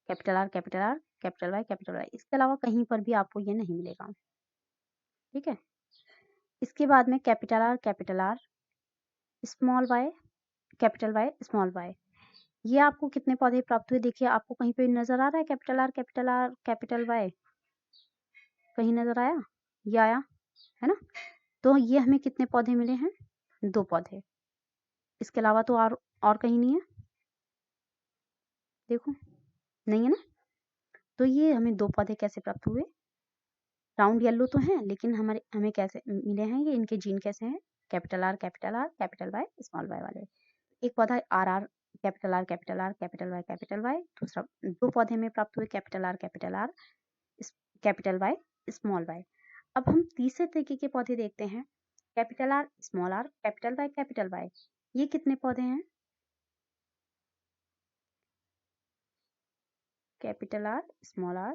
कैपिटल आर, कैपिटल वाई, इसके अलावा कहीं पर भी आपको ये नहीं मिलेगा। ठीक है, इसके बाद में capital R, small Y, capital Y, small Y, ये आपको कितने पौधे प्राप्त हुए, देखिए आपको कहीं पे नजर आ रहा है कैपिटल आर, कैपिटल वाई, कहीं नजर आया, ये आया है ना, तो ये हमें कितने पौधे मिले हैं, 2 पौधे, इसके अलावा तो और कहीं नहीं है, देखो नहीं है ना, तो ये हमें 2 पौधे कैसे प्राप्त हुए, राउंड येलो तो हैं लेकिन हमें कैसे मिले हैं, ये इनके जीन कैसे हैं, capital R, capital Y, small Y वाले। एक पौधा R, capital R, capital Y, दूसरा 2 पौधे में प्राप्त हुए, capital R, capital Y, small Y. अब हम तीसरे तरीके के पौधे देखते हैं, कैपिटल आर, कैपिटल वाई, ये कितने पौधे हैं, capital R, small R,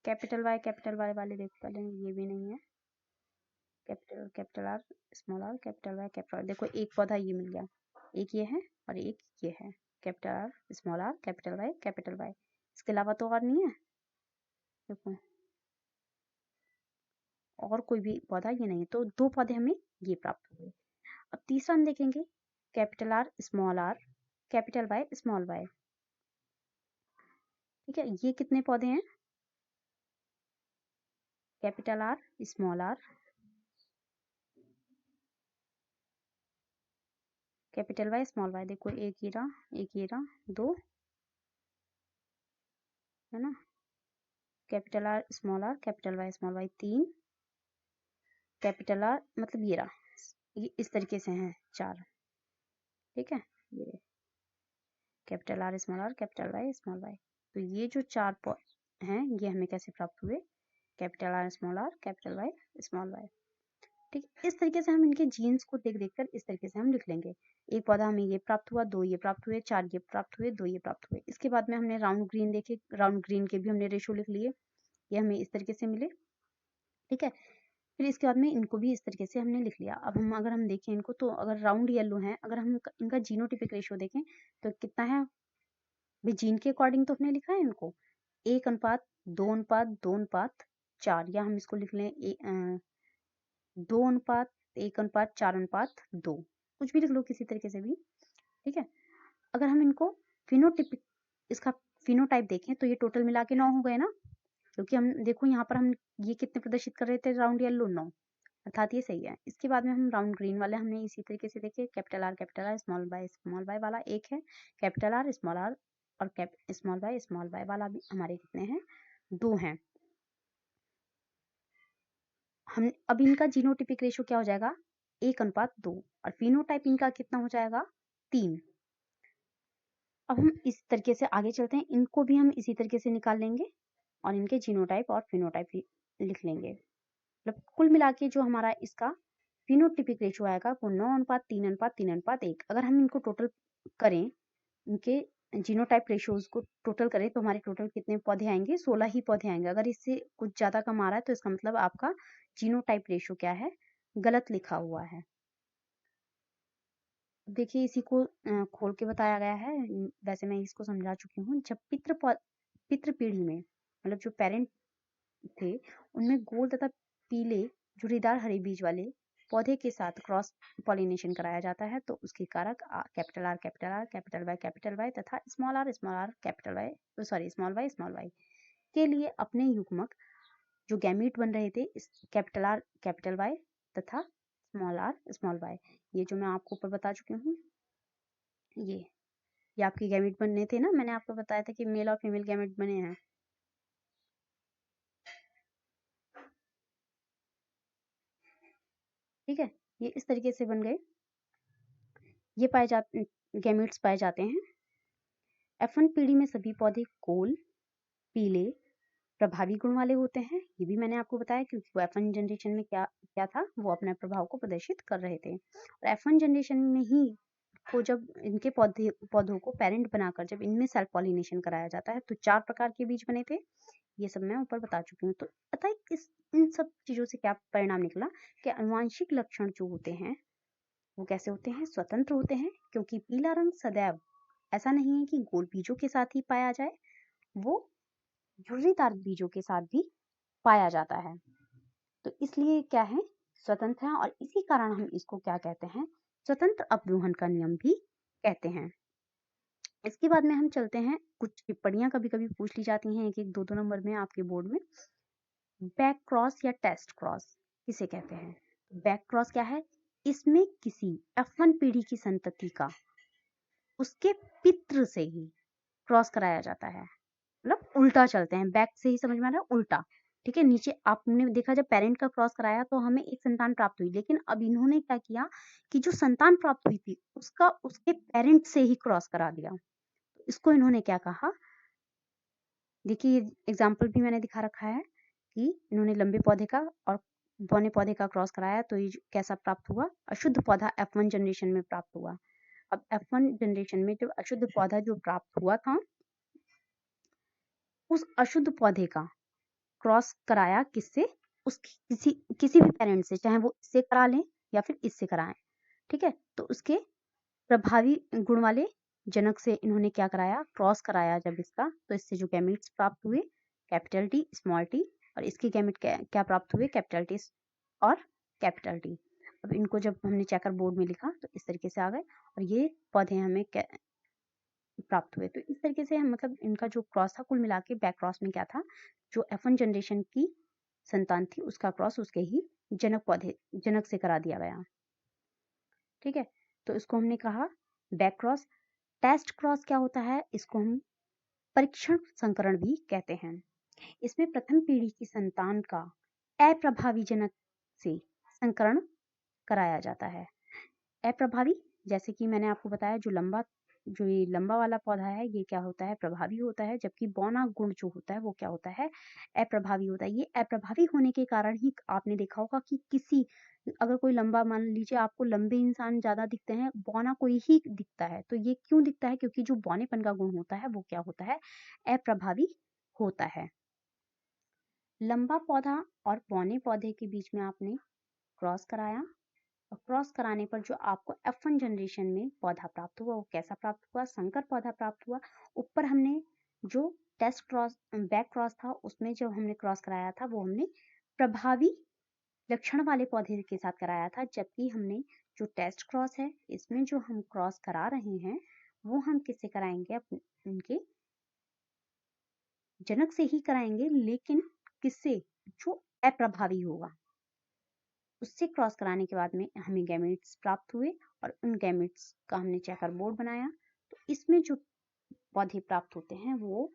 capital Y वाले देखो पहले, ये भी नहीं है, capital R, small R, capital Y, देखो एक पौधा ये मिल गया, एक ये है और एक ये है, capital R, small R, capital Y, इसके अलावा तो और नहीं है, देखो और कोई भी पौधा ये नहीं है, तो 2 पौधे हमें ये प्राप्त हुए। अब तीसरा हम देखेंगे, capital R, capital Y, small Y. ठीक है, ये कितने पौधे हैं, capital R, small R, capital Y, small Y, देखो एक ये रहा, 2 है ना, capital R, small R, capital Y, small Y 3, capital R मतलब ये रहा, ये इस तरीके से हैं 4। ठीक है, ये capital R, capital Y, small Y, तो ये जो 4 हैं ये हमें कैसे प्राप्त हुए, capital R, capital Y, small Y. ठीक, इस तरीके से हम इनके जीन्स को देख देख कर इस तरीके से हम लिख लेंगे, एक पौधा हमें ये प्राप्त हुआ, 2 ये प्राप्त हुए, 4 ये प्राप्त हुए, 2 ये प्राप्त हुए। इसके बाद में हमने राउंड ग्रीन देखे, राउंड ग्रीन के भी हमने रेशो लिख लिए, ये हमें इस तरीके से मिले। ठीक है, फिर इसके बाद में इनको भी इस तरीके से हमने लिख लिया। अब हम अगर हम देखें इनको, तो अगर राउंड येलो है, अगर हम इनका जीनोटिपिक रेशियो देखें तो कितना है, भाई जीन के अकॉर्डिंग तो हमने लिखा है इनको 1:2:2:4, या हम इसको लिख लें 2:1:4:2, कुछ भी लिख लो किसी तरीके से भी, ठीक है। अगर हम इनको फिनोटिपिक इसका फिनोटाइप देखें तो ये टोटल मिला के 9 हो गए ना, क्योंकि हम देखो यहाँ पर हम ये कितने प्रदर्शित कर रहे थे, राउंड येलो 9, अर्थात ये सही है। इसके बाद में हम राउंड ग्रीन वाले हमने इसी तरीके से देखे, कैपिटल आर स्मॉल बाय वाला एक है, कैपिटल आर स्मॉल आर और स्मॉल बाय वाला भी हमारे कितने हैं, 2 हैं। हम अब इनका जीनोटिपिक रेशियो क्या हो जाएगा, 1:2, और फिनोटाइप इनका कितना हो जाएगा, 3। अब हम इस तरीके से आगे चलते हैं, इनको भी हम इसी तरीके से निकाल लेंगे और इनके जीनोटाइप और फिनोटाइप लिख लेंगे। मतलब कुल मिला के जो हमारा इसका फिनोटिपिक रेशियो आएगा वो 9:3:3:1। अगर हम इनको टोटल करें, इनके जीनोटाइप रेशियोज को टोटल करें तो हमारे टोटल कितने पौधे आएंगे, 16 ही पौधे आएंगे। अगर इससे कुछ ज्यादा कम आ रहा है तो इसका मतलब आपका जीनोटाइप रेशियो क्या है, गलत लिखा हुआ है। देखिए इसी को खोल के बताया गया है, वैसे मैं इसको समझा चुकी हूँ। जब पितृ पीढ़ी में, मतलब जो पेरेंट थे, उनमें गोल तथा पीले झुर्रीदार हरे बीज वाले पौधे के साथ क्रॉस पॉलिनेशन कराया जाता है, तो उसके कारक कैपिटल आर कैपिटल वाई तथा small R capital Y small Y के लिए अपने युग्मक जो गैमीट बन रहे थे, कैपिटल आर कैपिटल वाई तथा स्मॉल आर स्मॉल वाई, ये जो मैं आपको ऊपर बता चुकी हूँ, ये आपके गैमीट बनने थे ना, मैंने आपको बताया था कि मेल और फीमेल गैमीट बने हैं, ठीक है। ये इस तरीके से बन गए, ये गैमीट्स पाए जाते हैं। F1 पीढ़ी में सभी पौधे गोल, पीले, प्रभावी गुण वाले होते हैं। ये भी मैंने आपको बताया, क्योंकि वो F1 जनरेशन में क्या क्या था, वो अपने प्रभाव को प्रदर्शित कर रहे थे। और F1 जनरेशन में ही को जब इनके पौधों को पेरेंट बनाकर जब इनमें सेल्फ पॉलिनेशन कराया जाता है, तो 4 प्रकार के बीज बने थे। ये सब मैं ऊपर बता चुकी हूँ। तो अतः इन सब चीजों से क्या परिणाम निकला कि आनुवांशिक लक्षण जो होते हैं वो कैसे होते हैं, स्वतंत्र होते हैं, क्योंकि पीला रंग सदैव ऐसा नहीं है कि गोल बीजों के साथ ही पाया जाए, वो झुर्रीदार बीजों के साथ भी पाया जाता है। तो इसलिए क्या है, स्वतंत्र है, और इसी कारण हम इसको क्या कहते हैं, स्वतंत्र अपरूहन का नियम भी कहते हैं। इसके बाद में हम चलते हैं, कुछ टिप्पणियां कभी कभी पूछ ली जाती हैं 1-1, 2-2 नंबर में आपके बोर्ड में। बैक क्रॉस या टेस्ट क्रॉस किसे कहते हैं? बैक क्रॉस क्या है, इसमें किसी F1 पीढ़ी की संतति का उसके पितृ से ही क्रॉस कराया जाता है, मतलब उल्टा चलते हैं, बैक से ही समझ में आ रहा है, उल्टा, ठीक है। नीचे आपने देखा जब पेरेंट का क्रॉस कराया तो हमें एक संतान प्राप्त हुई, लेकिन अब इन्होंने क्या किया कि जो संतान प्राप्त हुई थी उसका उसके पेरेंट से ही क्रॉस करा दिया। इसको इन्होंने क्या कहा, देखिए एग्जाम्पल भी मैंने दिखा रखा है कि इन्होंने लंबे पौधे का और बौने पौधे का क्रॉस कराया, तो ये कैसा प्राप्त हुआ, अशुद्ध पौधा F1 जनरेशन में प्राप्त हुआ। अब F1 जनरेशन में जब अशुद्ध पौधा जो प्राप्त हुआ था, उस अशुद्ध पौधे का क्रॉस कराया किससे, उसकी किसी भी पेरेंट से, चाहे वो इससे करा लें या फिर इससे कराएं, ठीक है। तो उसके प्रभावी गुण वाले जनक से इन्होंने क्या कराया, क्रॉस कराया जब इसका, तो इससे जो गैमेट्स प्राप्त हुए कैपिटल टी स्मॉल टी, और इसके गैमेट क्या प्राप्त हुए, कैपिटल टी और कैपिटल टी। अब इनको जब हमने चेकर बोर्ड में लिखा तो इस तरीके से आ गए, और ये पौधे हमें प्राप्त हुए। तो इस तरीके से हम, मतलब इनका जो क्रॉस था, कुल मिला के बैक क्रॉस में क्या था, जो F1 जनरेशन की संतान थी उसका क्रॉस उसके ही जनक से करा दिया गया, ठीक है। तो इसको हमने कहा बैक क्रॉस। टेस्ट क्रॉस क्या होता है, इसको हम परीक्षण संकरण भी कहते हैं। इसमें प्रथम पीढ़ी की संतान का अप्रभावी जनक से संकरण कराया जाता है। अप्रभावी, जैसे कि मैंने आपको बताया, जो ये लंबा वाला पौधा है ये क्या होता है, प्रभावी होता है, जबकि बौना गुण जो होता है वो क्या होता है, अप्रभावी होता है। ये अप्रभावी होने के कारण ही आपने देखा होगा कि अगर कोई लंबा, मान लीजिए आपको लंबे इंसान ज्यादा दिखते हैं, बौना कोई ही दिखता है, तो ये क्यों दिखता है, क्योंकि जो बौनेपन का गुण होता है वो क्या होता है, अप्रभावी होता है। लंबा पौधा और बौने पौधे के बीच में आपने क्रॉस कराया, और क्रॉस कराने पर जो आपको F1 जनरेशन में पौधा प्राप्त हुआ वो कैसा प्राप्त हुआ? संकर पौधा प्राप्त हुआ। ऊपर हमने जो टेस्ट क्रॉस बैक क्रॉस था उसमें जो हमने क्रॉस कराया था वो हमने प्रभावी लक्षण वाले पौधे के साथ कराया था, जबकि हमने जो टेस्ट क्रॉस है इसमें जो हम क्रॉस करा रहे हैं वो हम किससे कराएंगे? उनके जनक से ही कराएंगे, लेकिन किससे? जो अप्रभावी होगा उससे क्रॉस कराने के बाद में हमें गैमेट्स प्राप्त हुए, और उन गैमेट्स का हमने चेकर बोर्ड बनाया। तो इसमें जो पौधे प्राप्त होते हैं वो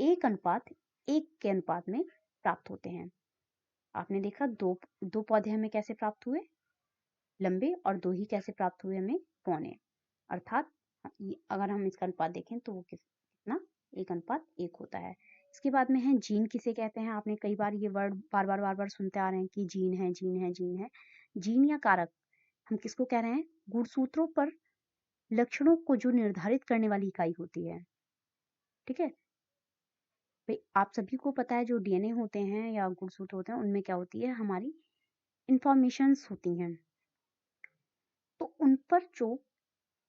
1:1 के अनुपात में प्राप्त होते हैं। आपने देखा दो दो पौधे हमें कैसे प्राप्त हुए? लंबे, और दो ही कैसे प्राप्त हुए हमें? पौने। अर्थात अगर हम इसका अनुपात देखें तो वो कितना? 1:1 होता है। इसके बाद में है जीन किसे कहते हैं? आपने कई बार ये वर्ड बार बार सुनते आ रहे हैं कि जीन है, जीन है, जीन है। जीन या कारक हम किसको कह रहे हैं? गुणसूत्रों पर लक्षणों को जो निर्धारित करने वाली इकाई होती है। ठीक है भाई, आप सभी को पता है जो डीएनए होते हैं या गुणसूत्र होते हैं उनमें क्या होती है? हमारी इंफॉर्मेशंस होती हैं। तो उन पर जो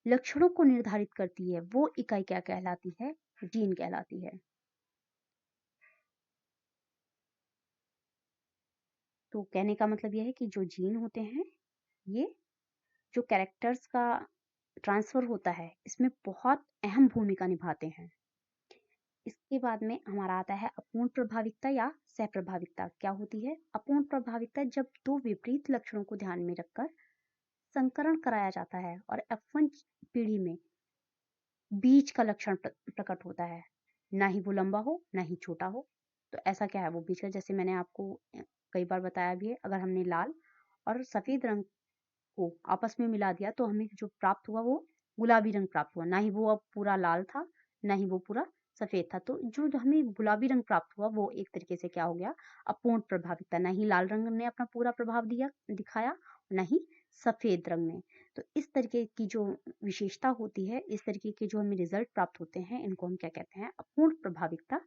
लक्षणों को निर्धारित करती है वो इकाई क्या कहलाती है? जीन कहलाती है। तो कहने का मतलब यह है कि जो जीन होते हैं ये जो कैरेक्टर्स का ट्रांसफर होता है इसमें बहुत अहम भूमिका निभाते हैं। इसके बाद में हमारा आता है अपूर्ण प्रभाविकता या सहप्रभाविकता। क्या होती है अपूर्ण प्रभाविकता? जब दो विपरीत लक्षणों को ध्यान में रखकर संकरण कराया जाता है और F1 पीढ़ी में बीच का लक्षण प्रकट होता है, ना ही वो लंबा हो ना ही छोटा हो। तो ऐसा क्या है वो बीच का? जैसे मैंने आपको कई बार बताया भी है, अगर हमने लाल और सफेद रंग को आपस में मिला दिया तो हमें जो प्राप्त हुआ वो गुलाबी रंग प्राप्त हुआ। ना ही वो अब पूरा लाल था ना ही वो पूरा सफेद था। तो जो हमें गुलाबी रंग प्राप्त हुआ वो एक तरीके से क्या हो गया? अपूर्ण प्रभाविकता। ना ही लाल रंग ने अपना पूरा प्रभाव दिखाया, ना ही सफेद रंग ने। तो इस तरीके की जो विशेषता होती है, इस तरीके के जो हमें रिजल्ट प्राप्त होते हैं, इनको हम क्या कहते हैं? अपूर्ण प्रभाविकता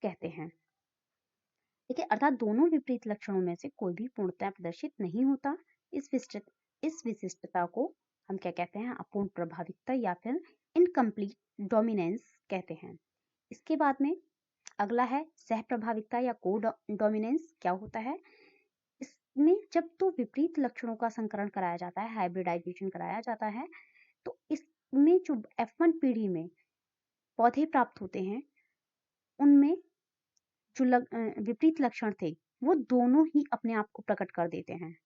कहते हैं। ठीक है, अर्थात दोनों विपरीत लक्षणों में से कोई भी पूर्णतः प्रदर्शित नहीं होता। इस विशिष्टता को हम क्या कहते हैं? अपूर्ण प्रभाविकता या फिर इनकम्प्लीट डोमिनेंस कहते हैं। इसके बाद में अगला है सहप्रभाविकता या को डोमिनेंस। क्या होता है इसमें? जब तो विपरीत लक्षणों का संकरण कराया जाता है, हाइब्रिडाइजेशन कराया जाता है, तो इसमें जो F1 पीढ़ी में पौधे प्राप्त होते हैं उनमें जो विपरीत लक्षण थे वो दोनों ही अपने आप को प्रकट कर देते हैं।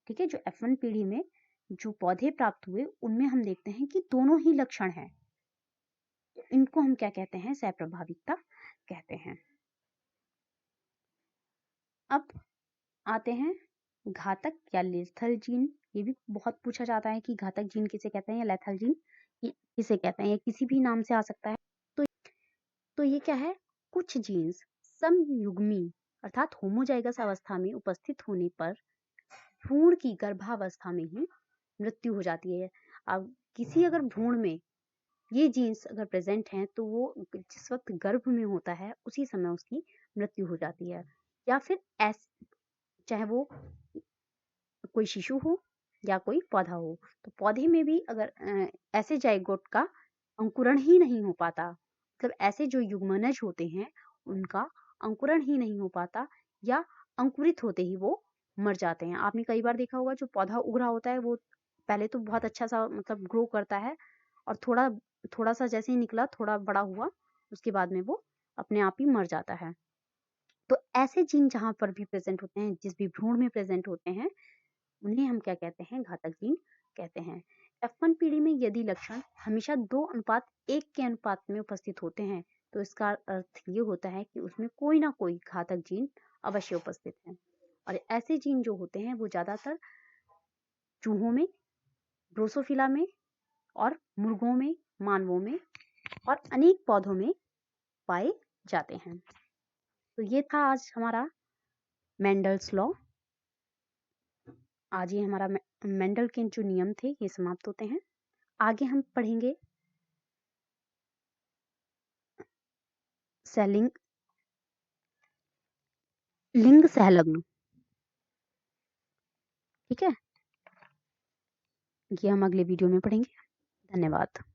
ठीक है, जो F1 पीढ़ी में जो पौधे प्राप्त हुए उनमें हम देखते हैं कि दोनों ही लक्षण हैं। तो इनको हम क्या कहते हैं? सहप्रभाविकता कहते हैं। अब आते हैं घातक या लेथल जीन। ये भी बहुत पूछा जाता है कि घातक जीन किसे कहते हैं या लेथल जीन किसे कहते हैं। ये किसी भी नाम से आ सकता है। तो ये क्या है? कुछ जीन्स समयुग्मी अर्थात होमोजाइगस अवस्था में उपस्थित होने पर भ्रूण की गर्भावस्था में ही मृत्यु हो जाती है। अब किसी अगर भ्रूण में ये जीन्स अगर प्रेजेंट हैं तो वो जिस वक्त गर्भ में होता है उसी समय उसकी मृत्यु हो जाती है। या फिर चाहे वो कोई शिशु हो या कोई पौधा हो, तो पौधे में भी अगर ऐसे जाइगोट का अंकुरण ही नहीं हो पाता, मतलब ऐसे जो युग्मनज होते हैं उनका अंकुरण ही नहीं हो पाता या अंकुरित होते ही वो मर जाते हैं। आपने कई बार देखा होगा जो पौधा उग रहा होता है वो पहले तो बहुत अच्छा सा मतलब ग्रो करता है, और थोड़ा थोड़ा सा जैसे ही निकला थोड़ा बड़ा हुआ उसके बाद में वो अपने आप ही मर जाता है। तो ऐसे जीन जहां पर भी प्रेजेंट होते हैं, जिस भी भ्रूण में प्रेजेंट होते हैं, उन्हें हम क्या कहते हैं? घातक जीन कहते हैं। F1 पीढ़ी में यदि लक्षण हमेशा 2:1 के अनुपात में उपस्थित होते हैं तो इसका अर्थ ये होता है कि उसमें कोई ना कोई घातक जीन अवश्य उपस्थित है। और ऐसे जीन जो होते हैं वो ज्यादातर चूहों में, ड्रोसोफिला में और मुर्गों में, मानवों में और अनेक पौधों में पाए जाते हैं। तो ये था आज हमारा मेंडल्स लॉ। आज ये हमारा मेंडल के जो नियम थे ये समाप्त होते हैं। आगे हम पढ़ेंगे सेलिंग लिंग सहलग्न। ठीक है? ये हम अगले वीडियो में पढ़ेंगे। धन्यवाद।